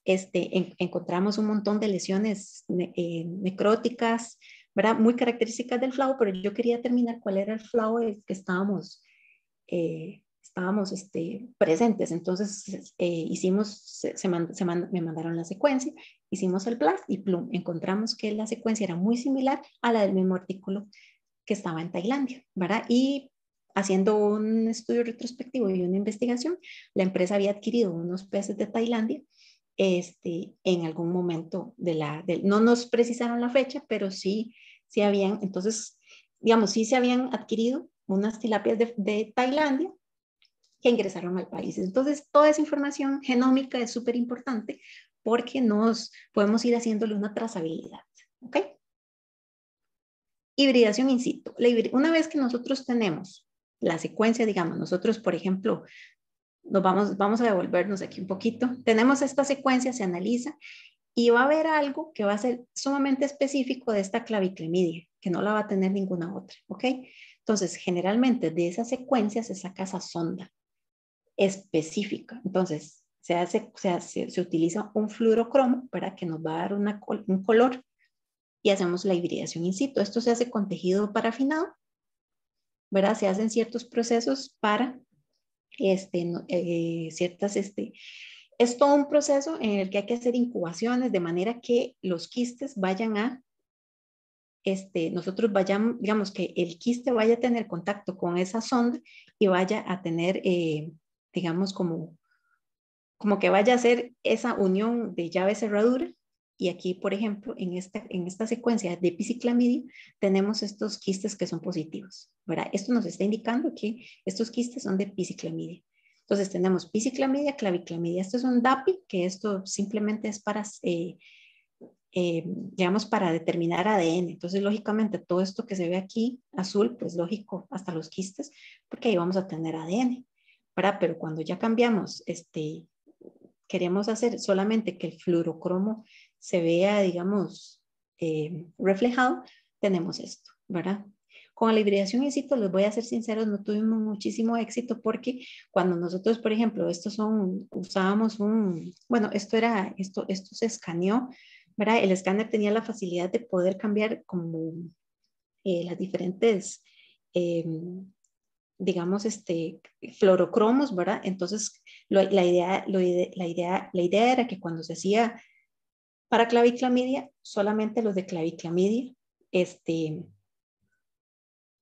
Encontramos un montón de lesiones necróticas, ¿verdad? Muy características del FLAO, pero yo quería determinar cuál era el FLAO que estábamos presentes. Entonces me mandaron la secuencia, hicimos el blast y plum, encontramos que la secuencia era muy similar a la del mismo artículo que estaba en Tailandia, ¿verdad? Y haciendo un estudio retrospectivo y una investigación, la empresa había adquirido unos peces de Tailandia en algún momento no nos precisaron la fecha, pero sí habían, entonces, digamos, sí se habían adquirido unas tilapias de Tailandia que ingresaron al país. Entonces, toda esa información genómica es súper importante porque nos podemos ir haciéndole una trazabilidad. ¿Ok? Hibridación in situ. Una vez que nosotros tenemos la secuencia, digamos, nosotros, por ejemplo, vamos a devolvernos aquí un poquito. Tenemos esta secuencia, se analiza y va a haber algo que va a ser sumamente específico de esta claviclamidia, que no la va a tener ninguna otra, ¿ok? Entonces, generalmente de esa secuencia se saca esa sonda específica. Entonces, se utiliza un fluorocromo para que nos va a dar un color y hacemos la hibridación in situ. Esto se hace con tejido parafinado, ¿verdad? Se hacen ciertos procesos para es todo un proceso en el que hay que hacer incubaciones de manera que los quistes vayan a, nosotros vayamos, digamos que el quiste vaya a tener contacto con esa sonda y vaya a tener, digamos, como que vaya a hacer esa unión de llave cerradura. Y aquí, por ejemplo, en esta secuencia de pisciclamidia, tenemos estos quistes que son positivos, ¿verdad? Esto nos está indicando que estos quistes son de pisciclamidia. Entonces tenemos pisciclamidia, claviclamidia. Esto es un DAPI, que esto simplemente es para, digamos, para determinar ADN. Entonces, lógicamente, todo esto que se ve aquí, azul, pues lógico, hasta los quistes, porque ahí vamos a tener ADN, ¿verdad? Pero cuando ya cambiamos, queremos hacer solamente que el fluorocromo se vea, digamos, reflejado, tenemos esto, ¿verdad? Con la hibridación in situ, les voy a ser sinceros, no tuvimos muchísimo éxito porque cuando nosotros, por ejemplo, usábamos bueno, esto se escaneó, ¿verdad? El escáner tenía la facilidad de poder cambiar como las diferentes, digamos, fluorocromos, ¿verdad? Entonces, la idea era que cuando se hacía para claviclamidia, solamente los de claviclamidia,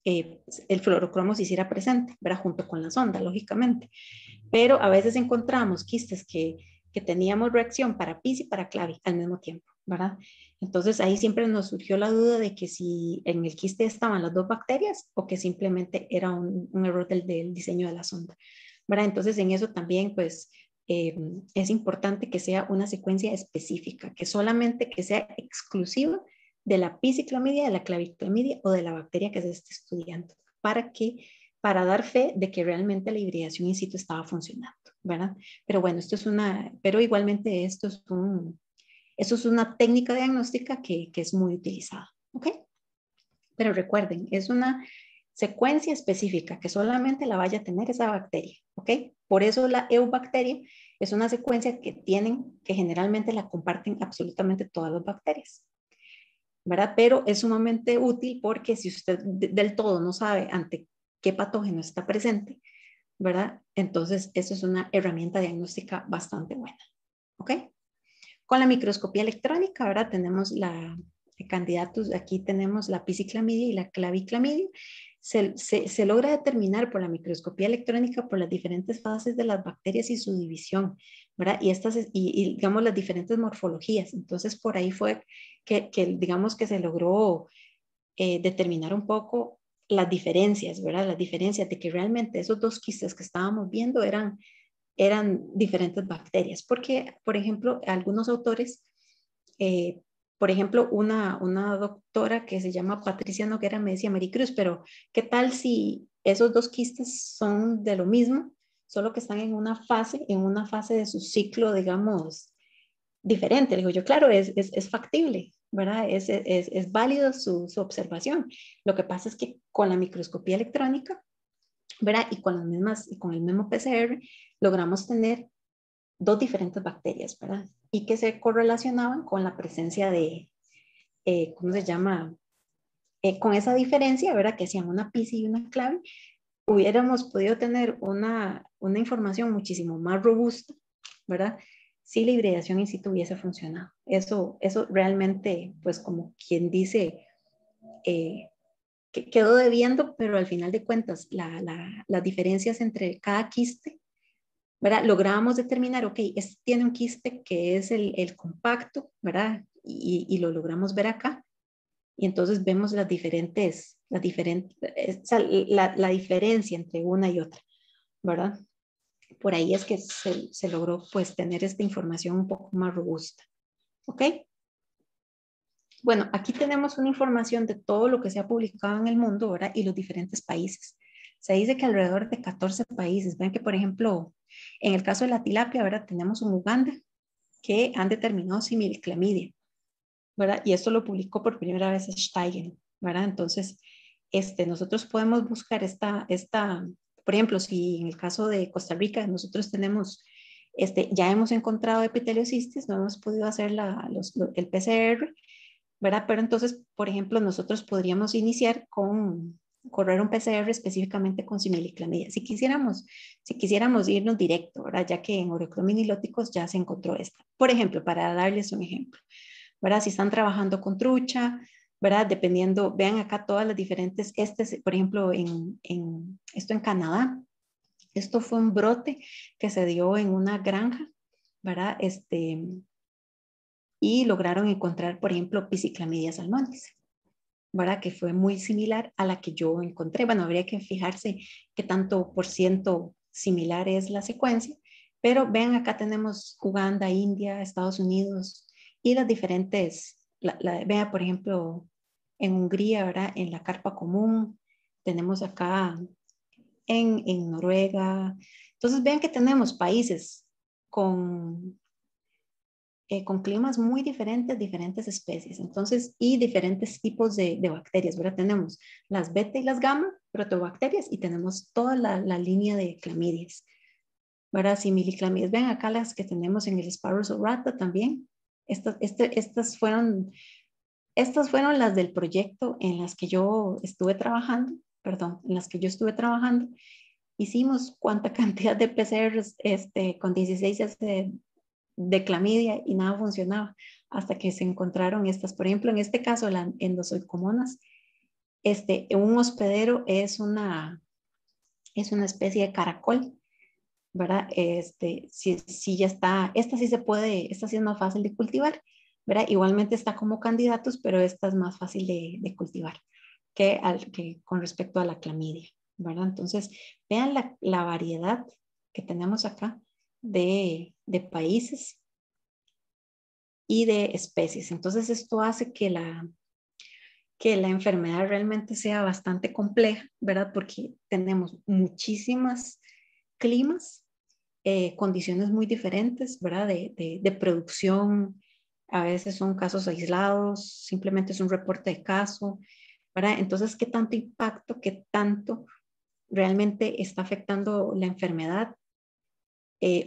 el fluorocromo se hiciera presente, ¿verdad? Junto con la sonda, lógicamente. Pero a veces encontramos quistes que teníamos reacción para PIS y para clavi al mismo tiempo, ¿verdad? Entonces ahí siempre nos surgió la duda de que si en el quiste estaban las dos bacterias o que simplemente era un error del diseño de la sonda, ¿verdad? Entonces en eso también pues es importante que sea una secuencia específica, que sea exclusiva de la pisciclamidia, de la claviclamidia o de la bacteria que se esté estudiando, para dar fe de que realmente la hibridación in situ estaba funcionando, ¿verdad? Pero bueno, pero igualmente esto es una técnica diagnóstica que es muy utilizada, ¿ok? Pero recuerden, es una secuencia específica que solamente la vaya a tener esa bacteria, ¿ok? Por eso la eubacteria es una secuencia que generalmente la comparten absolutamente todas las bacterias, ¿verdad? Pero es sumamente útil porque si usted del todo no sabe ante qué patógeno está presente, ¿verdad? Entonces, eso es una herramienta diagnóstica bastante buena, ¿ok? Con la microscopía electrónica, ahora tenemos candidatos, aquí tenemos la pisciclamidia y la claviclamidia. Se logra determinar por la microscopía electrónica por las diferentes fases de las bacterias y su división, ¿verdad? Y digamos las diferentes morfologías. Entonces, por ahí fue digamos que se logró determinar un poco las diferencias, ¿verdad? Las diferencias de que realmente esos dos quistes que estábamos viendo eran diferentes bacterias, porque, por ejemplo, algunos autores, eh, por ejemplo, una doctora que se llama Patricia Noguera me decía, Maricruz, pero ¿qué tal si esos dos quistes son de lo mismo, solo que están en una fase de su ciclo, digamos, diferente? Le digo yo, claro, es factible, ¿verdad? Es válido su observación. Lo que pasa es que con la microscopía electrónica, ¿verdad? Y con el mismo PCR logramos tener dos diferentes bacterias, ¿verdad? Y que se correlacionaban con la presencia ¿cómo se llama? Con esa diferencia, ¿verdad? Que hacían una PISI y una clave, hubiéramos podido tener una información muchísimo más robusta, ¿verdad? Si la hibridación in situ hubiese funcionado. Eso realmente, pues como quien dice, que quedó debiendo, pero al final de cuentas, las diferencias entre cada quiste, ¿verdad? Lográbamos determinar, ok, este tiene un quiste que es el compacto, ¿verdad? Y lo logramos ver acá, Y entonces vemos la diferencia entre una y otra, ¿verdad? Por ahí es que se logró pues tener esta información un poco más robusta. ¿Ok? Bueno, aquí tenemos una información de todo lo que se ha publicado en el mundo, ¿verdad? Y los diferentes países. Se dice que alrededor de 14 países. Ven que, por ejemplo, en el caso de la tilapia, ¿verdad? Tenemos un Uganda que han determinado similclamidia, ¿verdad? Y esto lo publicó por primera vez Steigen, ¿verdad? Entonces, nosotros podemos buscar por ejemplo, si en el caso de Costa Rica nosotros tenemos, ya hemos encontrado epiteliocistis, no hemos podido hacer el PCR, ¿verdad? Pero entonces, por ejemplo, nosotros podríamos iniciar con correr un PCR específicamente con similiclamidia. Si quisiéramos irnos directo, ¿verdad? Ya que en oreoclominilóticos ya se encontró esta. Por ejemplo, para darles un ejemplo, ¿verdad? Si están trabajando con trucha, ¿verdad? Dependiendo, vean acá todas las diferentes, por ejemplo, esto en Canadá, esto fue un brote que se dio en una granja, ¿verdad? Y lograron encontrar, por ejemplo, Pisciclamidia salmonis, ¿verdad? Que fue muy similar a la que yo encontré. Bueno, habría que fijarse qué tanto por ciento similar es la secuencia, pero vean, acá tenemos Uganda, India, Estados Unidos y las diferentes, vean, por ejemplo, en Hungría, ¿verdad? En la carpa común, tenemos acá en Noruega. Entonces, vean que tenemos países con con climas muy diferentes, diferentes especies, entonces, y diferentes tipos de bacterias, ¿verdad? Tenemos las beta y las gamma, protobacterias, y tenemos toda la línea de clamidias, ¿verdad? Similiclamidias. Ven acá las que tenemos en el Sparrows rata también. Estas fueron las del proyecto en las que yo estuve trabajando, perdón, en las que yo estuve trabajando. Hicimos cuánta cantidad de PCRs con 16 de clamidia y nada funcionaba hasta que se encontraron estas. Por ejemplo, en este caso, la endozoicomonas, un hospedero es una especie de caracol, ¿verdad? Si ya está, esta sí se puede, esta sí es más fácil de cultivar, ¿verdad? Igualmente está como candidatos, pero esta es más fácil de cultivar que con respecto a la clamidia, ¿verdad? Entonces, vean la variedad que tenemos acá de países y de especies. Entonces, esto hace que la enfermedad realmente sea bastante compleja, ¿verdad? Porque tenemos muchísimas climas, condiciones muy diferentes, ¿verdad? De producción, a veces son casos aislados, simplemente es un reporte de caso, ¿verdad? Entonces, ¿qué tanto impacto, qué tanto realmente está afectando la enfermedad?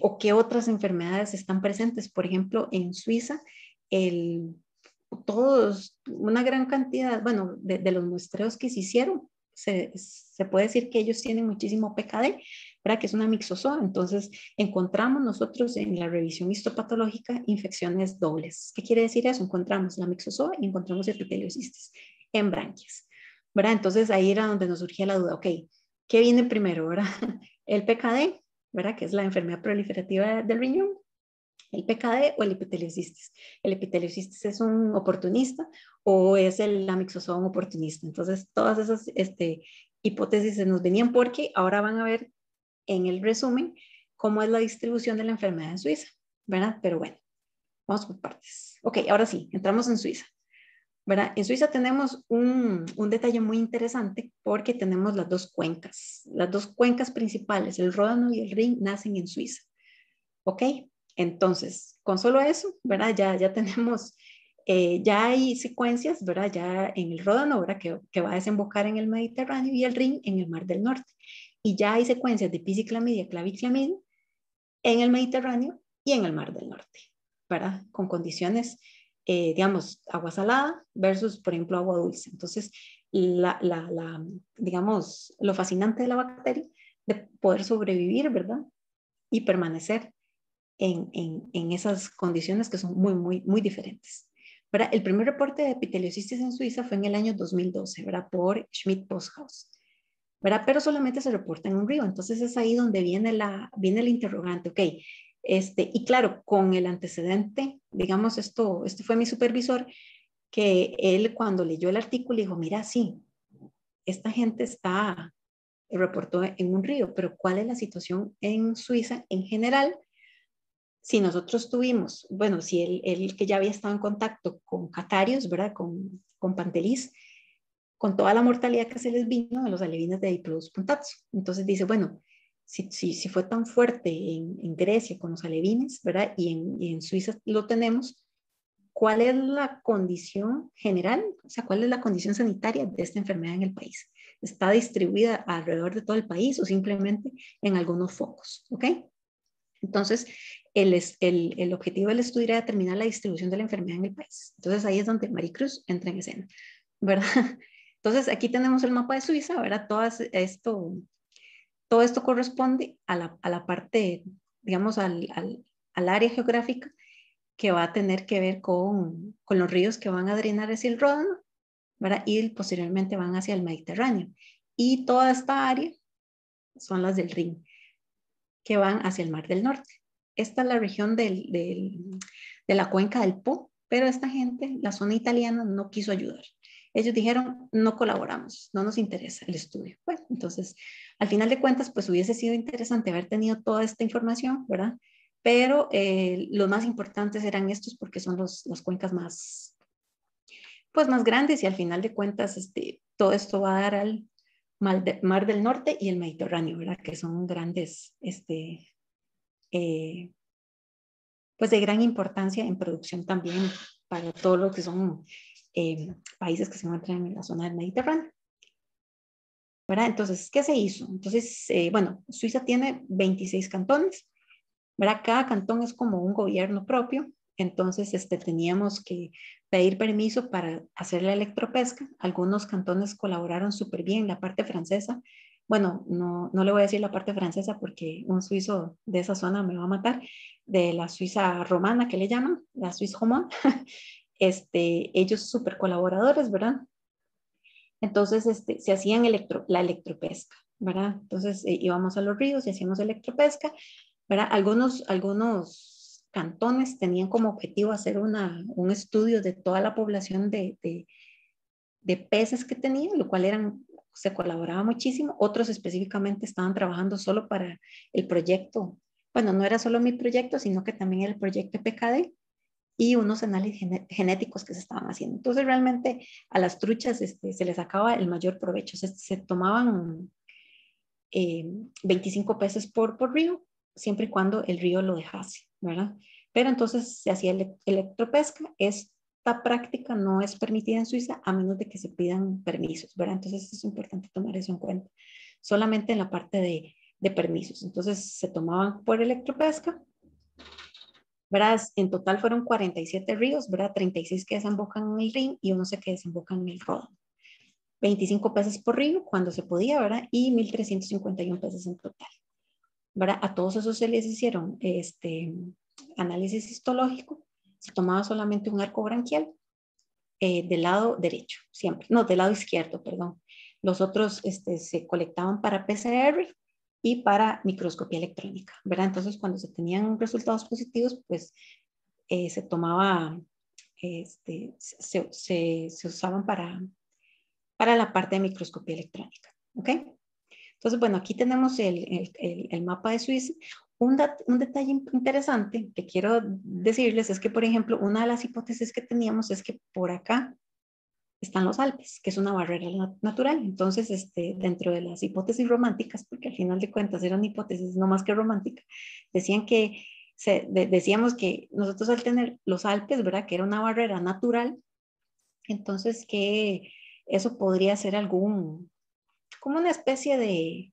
O qué otras enfermedades están presentes? Por ejemplo, en Suiza, el una gran cantidad, bueno, de los muestreos que se hicieron, se puede decir que ellos tienen muchísimo PKD, ¿verdad? Que es una mixozoa. Entonces, encontramos nosotros en la revisión histopatológica infecciones dobles. ¿Qué quiere decir eso? Encontramos la mixozoa y encontramos epiteliocistis en branquias, ¿verdad? Entonces, ahí era donde nos surgía la duda, ok, ¿qué viene primero, verdad? El PKD, ¿verdad? Que es la enfermedad proliferativa del riñón, el PKD o el epiteliocistis. El epiteliocistis es un oportunista o es el amixozoa oportunista. Entonces, todas esas hipótesis se nos venían porque ahora van a ver en el resumen cómo es la distribución de la enfermedad en Suiza, ¿verdad? Pero bueno, vamos por partes. Ok, ahora sí, entramos en Suiza, ¿verdad? En Suiza tenemos un detalle muy interesante porque tenemos las dos cuencas principales, el Ródano y el Rin, nacen en Suiza. ¿Ok? Entonces, con solo eso, ¿verdad? Ya tenemos, ya hay secuencias, ¿verdad? Ya en el Ródano, ¿verdad? Que va a desembocar en el Mediterráneo y el Rin en el Mar del Norte. Y ya hay secuencias de pisciclamidia, claviclamidia en el Mediterráneo y en el Mar del Norte, ¿verdad? Con condiciones, digamos, agua salada versus, por ejemplo, agua dulce. Entonces, digamos, lo fascinante de la bacteria de poder sobrevivir, ¿verdad? Y permanecer en esas condiciones que son muy, muy, muy diferentes. ¿Verdad? El primer reporte de epiteliocistis en Suiza fue en el año 2012, ¿verdad? Por Schmidt-Posthaus, ¿verdad? Pero solamente se reporta en un río. Entonces es ahí donde viene el interrogante, ok. Y claro, con el antecedente, digamos, esto fue mi supervisor que él cuando leyó el artículo dijo, mira, sí, esta gente está, reportó en un río, pero ¿cuál es la situación en Suiza en general? Si nosotros tuvimos, bueno, si él que ya había estado en contacto con catarios, ¿verdad? Con Pantelis, con toda la mortalidad que se les vino a los alevines de Diplodocus punctatus. Entonces dice, bueno, si fue tan fuerte en Grecia con los alevines, ¿verdad? Y en Suiza lo tenemos, ¿cuál es la condición general? O sea, ¿cuál es la condición sanitaria de esta enfermedad en el país? ¿Está distribuida alrededor de todo el país o simplemente en algunos focos? ¿Ok? Entonces, el objetivo del estudio era determinar la distribución de la enfermedad en el país. Entonces, ahí es donde Maricruz entra en escena, ¿verdad? Entonces, aquí tenemos el mapa de Suiza, ¿verdad? Todo esto corresponde a la parte, digamos, al área geográfica que va a tener que ver con los ríos que van a drenar hacia el Ródano, ¿verdad? Y posteriormente van hacia el Mediterráneo. Y toda esta área son las del Rin, que van hacia el Mar del Norte. Esta es la región de la cuenca del Po, pero esta gente, la zona italiana, no quiso ayudar. Ellos dijeron, no colaboramos, no nos interesa el estudio. Bueno, entonces, al final de cuentas, pues hubiese sido interesante haber tenido toda esta información, ¿verdad? Pero los más importantes eran estos porque son las cuencas más, pues, más grandes y al final de cuentas, todo esto va a dar al Mar del Norte y el Mediterráneo, ¿verdad? Que son grandes, eh, pues de gran importancia en producción también para todo lo que son países que se encuentran en la zona del Mediterráneo. ¿Verdad? Entonces, ¿qué se hizo? Entonces, bueno, Suiza tiene 26 cantones, ¿verdad? Cada cantón es como un gobierno propio, entonces teníamos que pedir permiso para hacer la electropesca. Algunos cantones colaboraron súper bien, la parte francesa. Bueno, no le voy a decir la parte francesa porque un suizo de esa zona me va a matar, de la Suiza romana que le llaman, la Suiza romana. Ellos súper colaboradores, ¿verdad? Entonces se hacían la electropesca, ¿verdad? Entonces íbamos a los ríos y hacíamos electropesca, ¿verdad? Algunos cantones tenían como objetivo hacer un estudio de toda la población de peces que tenían, lo cual se colaboraba muchísimo. Otros específicamente estaban trabajando solo para el proyecto. Bueno, no era solo mi proyecto, sino que también era el proyecto PKD y unos análisis genéticos que se estaban haciendo. Entonces realmente a las truchas se les sacaba el mayor provecho. Se tomaban 25 pesos por río, siempre y cuando el río lo dejase, ¿verdad? Pero entonces se hacía electropesca. Esta práctica no es permitida en Suiza a menos de que se pidan permisos, ¿verdad? Entonces es importante tomar eso en cuenta. Solamente en la parte de permisos. Entonces se tomaban por electropesca, ¿verdad? En total fueron 47 ríos, ¿verdad? 36 que desembocan en el Rin y 11 que desembocan en el Ródano. 25 pesos por río cuando se podía, ¿verdad? Y 1.351 pesos en total, ¿verdad? A todos esos se les hicieron análisis histológico, se tomaba solamente un arco branquial del lado derecho, siempre, no, del lado izquierdo, perdón. Los otros se colectaban para PCR y para microscopía electrónica, ¿verdad? Entonces, cuando se tenían resultados positivos, pues se tomaba, se usaban para la parte de microscopía electrónica, ¿ok? Entonces, bueno, aquí tenemos el mapa de Suiza. Un detalle interesante que quiero decirles es que, por ejemplo, una de las hipótesis que teníamos es que por acá están los Alpes, que es una barrera natural. Entonces, dentro de las hipótesis románticas, porque al final de cuentas eran hipótesis no más que románticas, decían que, decíamos que nosotros al tener los Alpes, ¿verdad? Que era una barrera natural, entonces que eso podría ser como una especie de,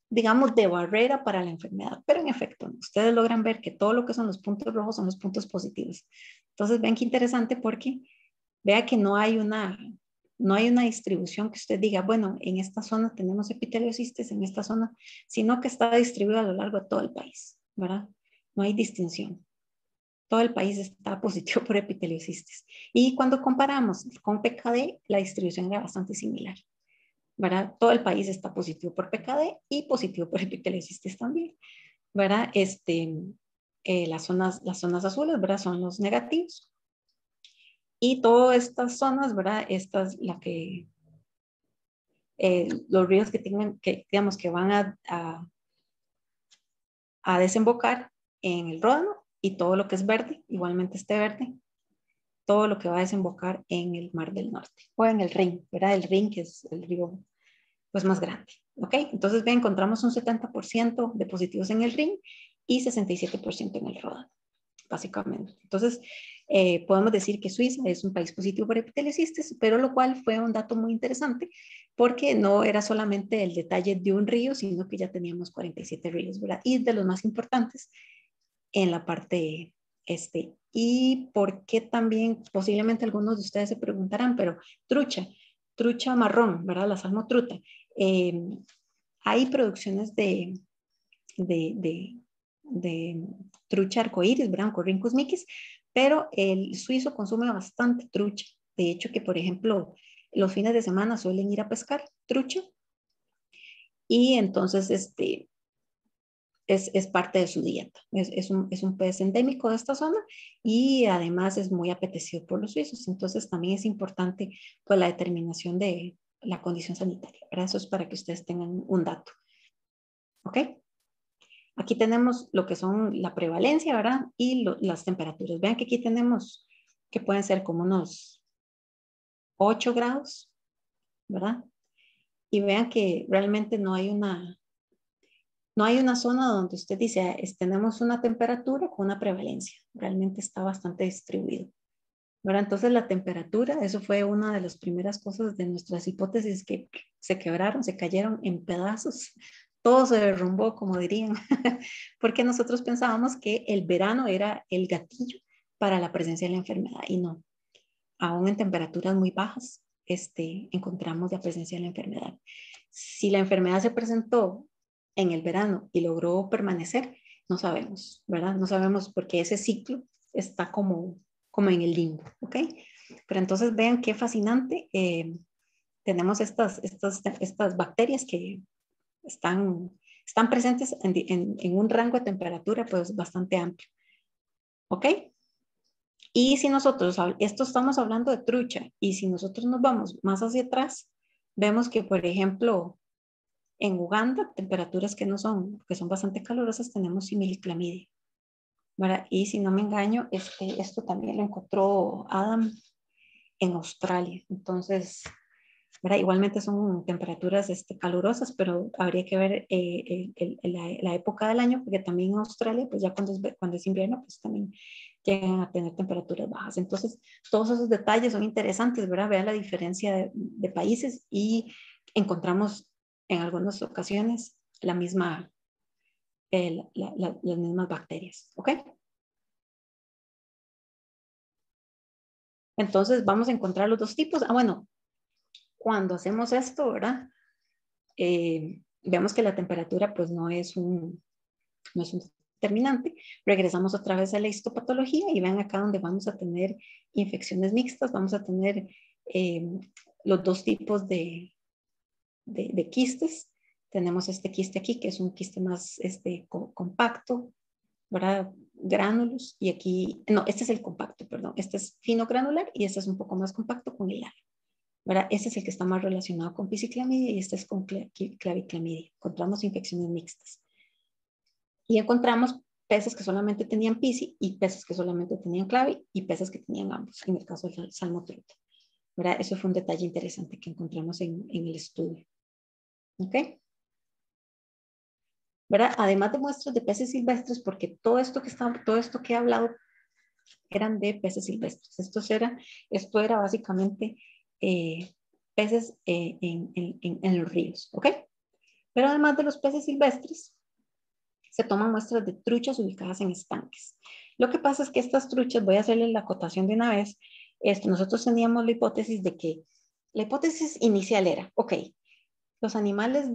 digamos, de barrera para la enfermedad, pero en efecto, ¿no? Ustedes logran ver que todo lo que son los puntos rojos son los puntos positivos. Entonces, ven qué interesante porque vea que no hay una distribución que usted diga, bueno, en esta zona tenemos epiteliocistis, en esta zona, sino que está distribuido a lo largo de todo el país, ¿verdad? No hay distinción. Todo el país está positivo por epiteliocistis. Y cuando comparamos con PKD, la distribución era bastante similar, ¿verdad? Todo el país está positivo por PKD y positivo por epiteliocistis también, ¿verdad? Las zonas azules, ¿verdad? Son los negativos. Y todas estas zonas, ¿verdad? Esta es la que, los ríos que tengan, que digamos que van a desembocar en el Ródano y todo lo que es verde, igualmente este verde, todo lo que va a desembocar en el Mar del Norte o en el Rin, ¿verdad? El Rin, que es el río pues, más grande. ¿Ok? Entonces, ve, encontramos un 70% de positivos en el Rin y 67% en el Ródano, básicamente. Entonces, podemos decir que Suiza es un país positivo para epiteliocistis, pero lo cual fue un dato muy interesante porque no era solamente el detalle de un río, sino que ya teníamos 47 ríos, ¿verdad? Y de los más importantes en la parte este. Y por qué también, posiblemente algunos de ustedes se preguntarán, pero trucha, trucha marrón, ¿verdad? La salmotruta. Eh, hay producciones de, de, de trucha arcoíris, ¿verdad? Corrincus miquis, pero el suizo consume bastante trucha. De hecho, que por ejemplo, los fines de semana suelen ir a pescar trucha y entonces es parte de su dieta. Es un pez endémico de esta zona y además es muy apetecido por los suizos. Entonces también es importante pues, la determinación de la condición sanitaria. ¿Verdad? Eso es para que ustedes tengan un dato. ¿Ok? Aquí tenemos lo que son la prevalencia, ¿verdad? Y las temperaturas. Vean que aquí tenemos que pueden ser como unos 8 grados, ¿verdad? Y vean que realmente no hay una zona donde usted dice, tenemos una temperatura con una prevalencia. Realmente está bastante distribuido. ¿Verdad? Entonces la temperatura, eso fue una de las primeras cosas de nuestras hipótesis que se quebraron, se cayeron en pedazos. Todo se derrumbó, como dirían, porque nosotros pensábamos que el verano era el gatillo para la presencia de la enfermedad y no. Aún en temperaturas muy bajas, encontramos la presencia de la enfermedad. Si la enfermedad se presentó en el verano y logró permanecer, no sabemos, ¿verdad? No sabemos porque ese ciclo está como en el limbo, ¿ok? Pero entonces vean qué fascinante. Tenemos estas bacterias que están presentes en un rango de temperatura pues bastante amplio, ¿ok? Y si nosotros, esto estamos hablando de trucha, y si nosotros nos vamos más hacia atrás, vemos que, por ejemplo, en Uganda, temperaturas que son bastante calurosas, tenemos similiclamidia, ¿verdad? Y si no me engaño, esto también lo encontró Adam en Australia. Entonces, ¿verdad? Igualmente son temperaturas calurosas, pero habría que ver la época del año, porque también en Australia, pues ya cuando es invierno, pues también llegan a tener temperaturas bajas. Entonces, todos esos detalles son interesantes, ¿verdad? Vean la diferencia de países y encontramos en algunas ocasiones las mismas bacterias, ¿ok? Entonces, vamos a encontrar los dos tipos. Ah, bueno, cuando hacemos esto, ¿verdad? Vemos que la temperatura pues no es un determinante. Regresamos otra vez a la histopatología y vean acá donde vamos a tener infecciones mixtas, vamos a tener eh, los dos tipos de quistes. Tenemos este quiste aquí, que es un quiste más compacto, ¿verdad? Gránulos, y aquí, no, este es el compacto, perdón, este es fino granular y este es un poco más compacto con hilar, ¿verdad? Este es el que está más relacionado con pisciclamidia y este es con claviclamidia. Encontramos infecciones mixtas. Y encontramos peces que solamente tenían pisci y peces que solamente tenían clavi y peces que tenían ambos, en el caso del salmotruta, ¿verdad? Eso fue un detalle interesante que encontramos en el estudio. ¿Ok? ¿Verdad? Además de muestras de peces silvestres, porque todo esto que he hablado eran de peces silvestres. Esto era básicamente peces en los ríos, ¿ok? Pero además de los peces silvestres, se toman muestras de truchas ubicadas en estanques. Lo que pasa es que estas truchas, voy a hacerles la acotación de una vez, nosotros teníamos la hipótesis inicial era, ok, los animales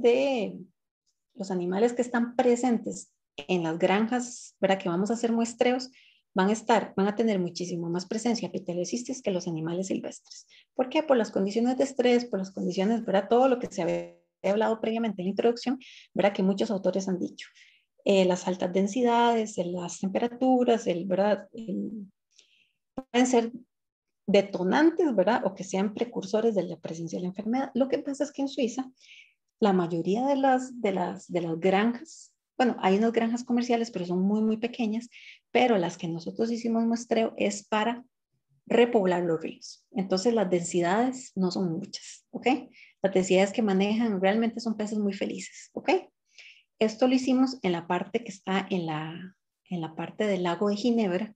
los animales que están presentes en las granjas, ¿verdad? Que vamos a hacer muestreos, van a tener muchísimo más presencia de epiteliocistis que los animales silvestres. ¿Por qué? Por las condiciones de estrés, por las condiciones, ¿verdad? Todo lo que se había hablado previamente en la introducción, ¿verdad? Que muchos autores han dicho. Las altas densidades, las temperaturas, ¿verdad? Pueden ser detonantes, ¿verdad? O que sean precursores de la presencia de la enfermedad. Lo que pasa es que en Suiza, la mayoría de las granjas, bueno, hay unas granjas comerciales, pero son muy, muy pequeñas, pero las que nosotros hicimos muestreo es para repoblar los ríos. Entonces las densidades no son muchas, ¿ok? Las densidades que manejan realmente son peces muy felices, ¿ok? Esto lo hicimos en la parte que está en la parte del lago de Ginebra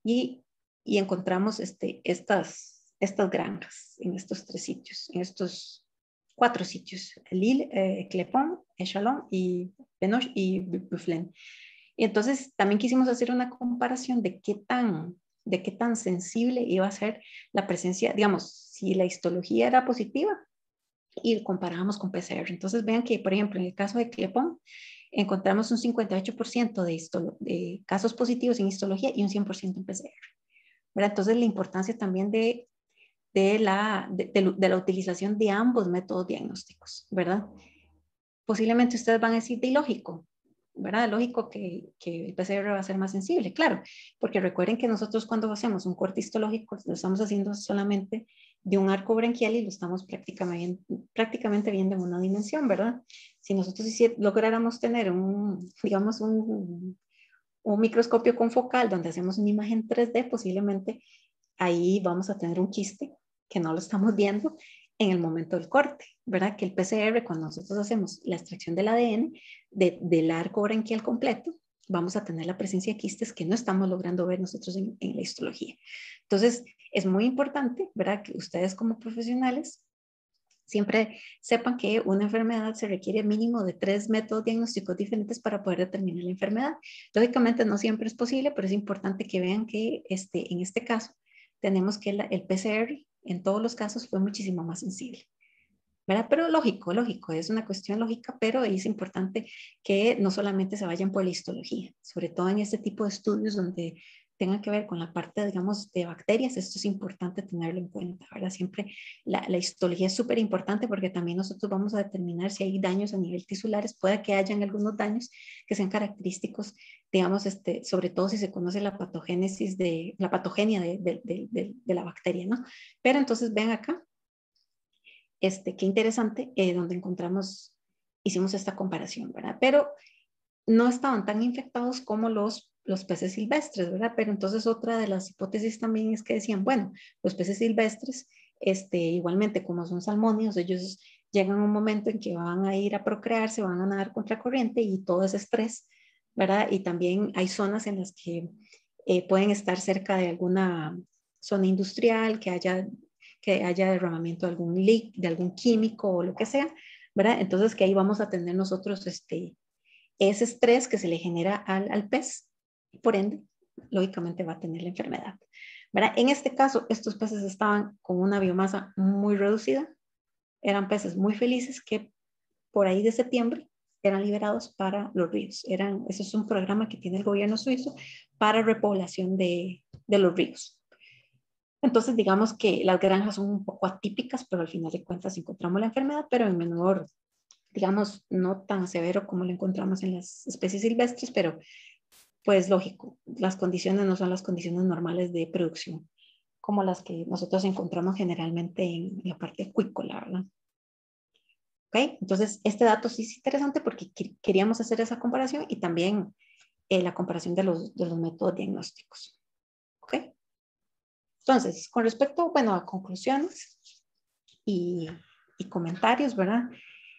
y, y encontramos estas granjas en estos 3 sitios, en estos 4 sitios, Lille, Clepon, Echalon y Benoche y Bufflen. Y entonces también quisimos hacer una comparación de qué tan sensible iba a ser la presencia, digamos, si la histología era positiva y comparábamos con PCR. Entonces vean que, por ejemplo, en el caso de Clepon, encontramos un 58% de casos positivos en histología y un 100% en PCR. ¿Verdad? Entonces la importancia también de la utilización de ambos métodos diagnósticos, ¿verdad? Posiblemente ustedes van a decir, de lógico, ¿verdad? Lógico que el PCR va a ser más sensible, claro, porque recuerden que nosotros cuando hacemos un corte histológico lo estamos haciendo solamente de un arco branquial y lo estamos prácticamente viendo en una dimensión, ¿verdad? Si nosotros lográramos tener digamos, un microscopio confocal donde hacemos una imagen 3D, posiblemente ahí vamos a tener un quiste que no lo estamos viendo en el momento del corte, ¿verdad? Que el PCR, cuando nosotros hacemos la extracción del ADN del arco branquial completo, vamos a tener la presencia de quistes que no estamos logrando ver nosotros en la histología. Entonces, es muy importante, ¿verdad? Que ustedes como profesionales siempre sepan que una enfermedad se requiere mínimo de 3 métodos diagnósticos diferentes para poder determinar la enfermedad. Lógicamente no siempre es posible, pero es importante que vean que en este caso tenemos que el PCR en todos los casos fue muchísimo más sensible. ¿Verdad? Pero lógico, lógico, es una cuestión lógica, pero es importante que no solamente se vayan por la histología, sobre todo en este tipo de estudios donde tengan que ver con la parte, digamos, de bacterias, esto es importante tenerlo en cuenta, ¿verdad? Siempre la histología es súper importante porque también nosotros vamos a determinar si hay daños a nivel tisulares, puede que hayan algunos daños que sean característicos, digamos, sobre todo si se conoce la patogénesis la patogenia de la bacteria, ¿no? Pero entonces ven acá, qué interesante, donde hicimos esta comparación, ¿verdad? Pero no estaban tan infectados como los peces silvestres, ¿verdad? Pero entonces otra de las hipótesis también es que decían, bueno, los peces silvestres, igualmente como son salmónidos, ellos llegan a un momento en que van a ir a procrear, se van a nadar contracorriente y todo ese estrés, ¿verdad? Y también hay zonas en las que pueden estar cerca de alguna zona industrial, que haya derramamiento de algún químico o lo que sea, ¿verdad? Entonces que ahí vamos a tener nosotros ese estrés que se le genera al pez, por ende, lógicamente va a tener la enfermedad, ¿verdad? En este caso, estos peces estaban con una biomasa muy reducida, eran peces muy felices que por ahí de septiembre eran liberados para los ríos. Eso es un programa que tiene el gobierno suizo para repoblación de los ríos. Entonces, digamos que las granjas son un poco atípicas, pero al final de cuentas encontramos la enfermedad, pero en menor, digamos, no tan severo como lo encontramos en las especies silvestres, pero pues lógico, las condiciones no son las condiciones normales de producción, como las que nosotros encontramos generalmente en la parte acuícola, ¿verdad? ¿Ok? Entonces, este dato sí es interesante porque queríamos hacer esa comparación y también la comparación de los métodos diagnósticos. ¿Ok? Entonces, con respecto, bueno, a conclusiones y, y comentarios, ¿verdad?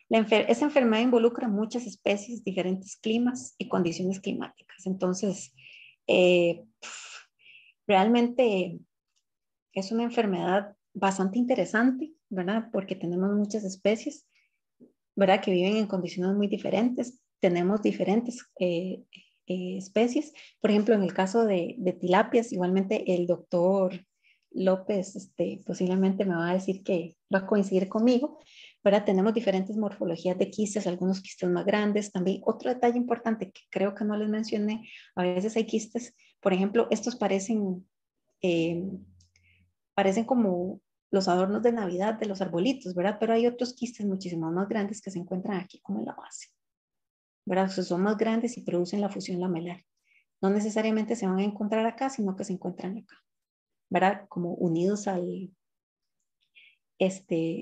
Esa enfermedad involucra muchas especies, diferentes climas y condiciones climáticas. Entonces, eh, realmente es una enfermedad bastante interesante, ¿verdad? Porque tenemos muchas especies, ¿verdad? Que viven en condiciones muy diferentes. Tenemos diferentes especies. Por ejemplo, en el caso de tilapias, igualmente el doctor López posiblemente me va a decir que va a coincidir conmigo, ¿verdad? Tenemos diferentes morfologías de quistes, algunos quistes más grandes. También otro detalle importante que creo que no les mencioné, a veces hay quistes, por ejemplo, estos eh, parecen como los adornos de Navidad de los arbolitos, ¿verdad? Pero hay otros quistes muchísimo más grandes que se encuentran aquí como en la base, ¿verdad? O sea, son más grandes y producen la fusión lamelar. No necesariamente se van a encontrar acá, sino que se encuentran acá. ¿verdad? Como unidos al,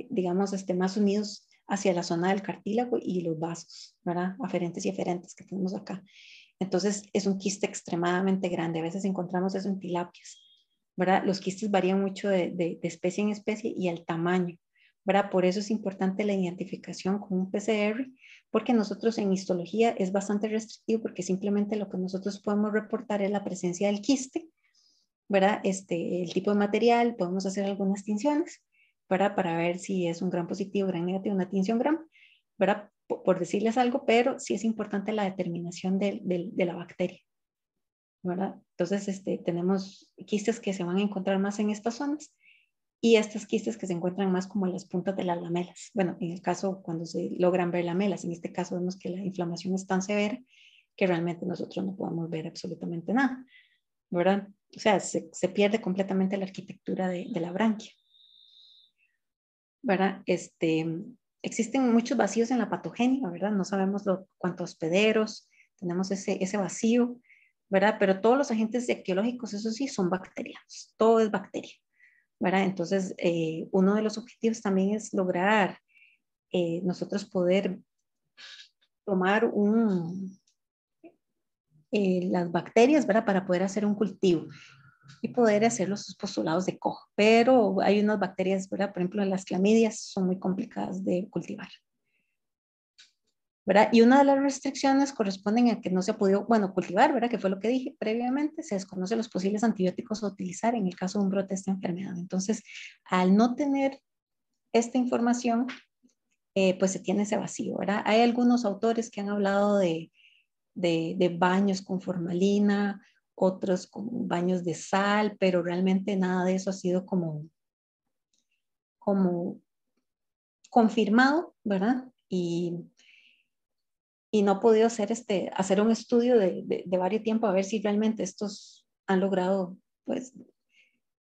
digamos, más unidos hacia la zona del cartílago y los vasos, ¿verdad? Aferentes y eferentes que tenemos acá. Entonces es un quiste extremadamente grande. A veces encontramos eso en tilapias, ¿verdad? Los quistes varían mucho de especie en especie y el tamaño, ¿verdad? Por eso es importante la identificación con un PCR, porque nosotros en histología es bastante restrictivo porque simplemente lo que nosotros podemos reportar es la presencia del quiste, ¿verdad? El tipo de material, podemos hacer algunas tinciones, ¿verdad? Para ver si es un gran positivo, gran negativo, una tinción gram, ¿verdad? Por decirles algo, pero sí es importante la determinación de la bacteria, ¿verdad? Entonces, tenemos quistes que se van a encontrar más en estas zonas y estas quistes que se encuentran más como en las puntas de las lamelas. Bueno, en el caso cuando se logran ver lamelas, en este caso vemos que la inflamación es tan severa que realmente nosotros no podemos ver absolutamente nada, ¿verdad? O sea, se pierde completamente la arquitectura de la branquia, ¿verdad? Existen muchos vacíos en la patogenia, ¿verdad? No sabemos cuántos hospederos, tenemos ese vacío, ¿verdad? Pero todos los agentes etiológicos, eso sí, son bacterianos, todo es bacteria, ¿verdad? Entonces, uno de los objetivos también es lograr nosotros poder tomar las bacterias, ¿verdad? Para poder hacer un cultivo y poder hacer los postulados de Koch. Pero hay unas bacterias, ¿verdad? Por ejemplo, las clamidias son muy complicadas de cultivar, ¿verdad? Y una de las restricciones corresponden a que no se ha podido, bueno, cultivar, ¿verdad? Que fue lo que dije previamente, se desconocen los posibles antibióticos a utilizar en el caso de un brote de esta enfermedad. Entonces, al no tener esta información, pues se tiene ese vacío, ¿verdad? Hay algunos autores que han hablado de baños con formalina, otros con baños de sal, pero realmente nada de eso ha sido como confirmado, ¿verdad? Y no ha podido hacer un estudio de varios tiempo a ver si realmente estos han logrado, pues,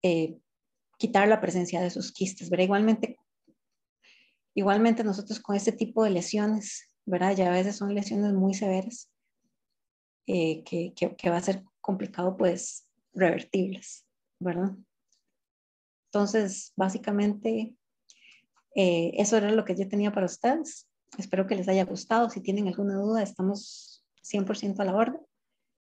eh, quitar la presencia de esos quistes, ¿verdad? Igualmente nosotros con este tipo de lesiones, ¿verdad? Ya a veces son lesiones muy severas que va a ser complicado, pues, revertirlas, ¿verdad? Entonces, básicamente, eso era lo que yo tenía para ustedes. Espero que les haya gustado. Si tienen alguna duda, estamos 100% a la orden.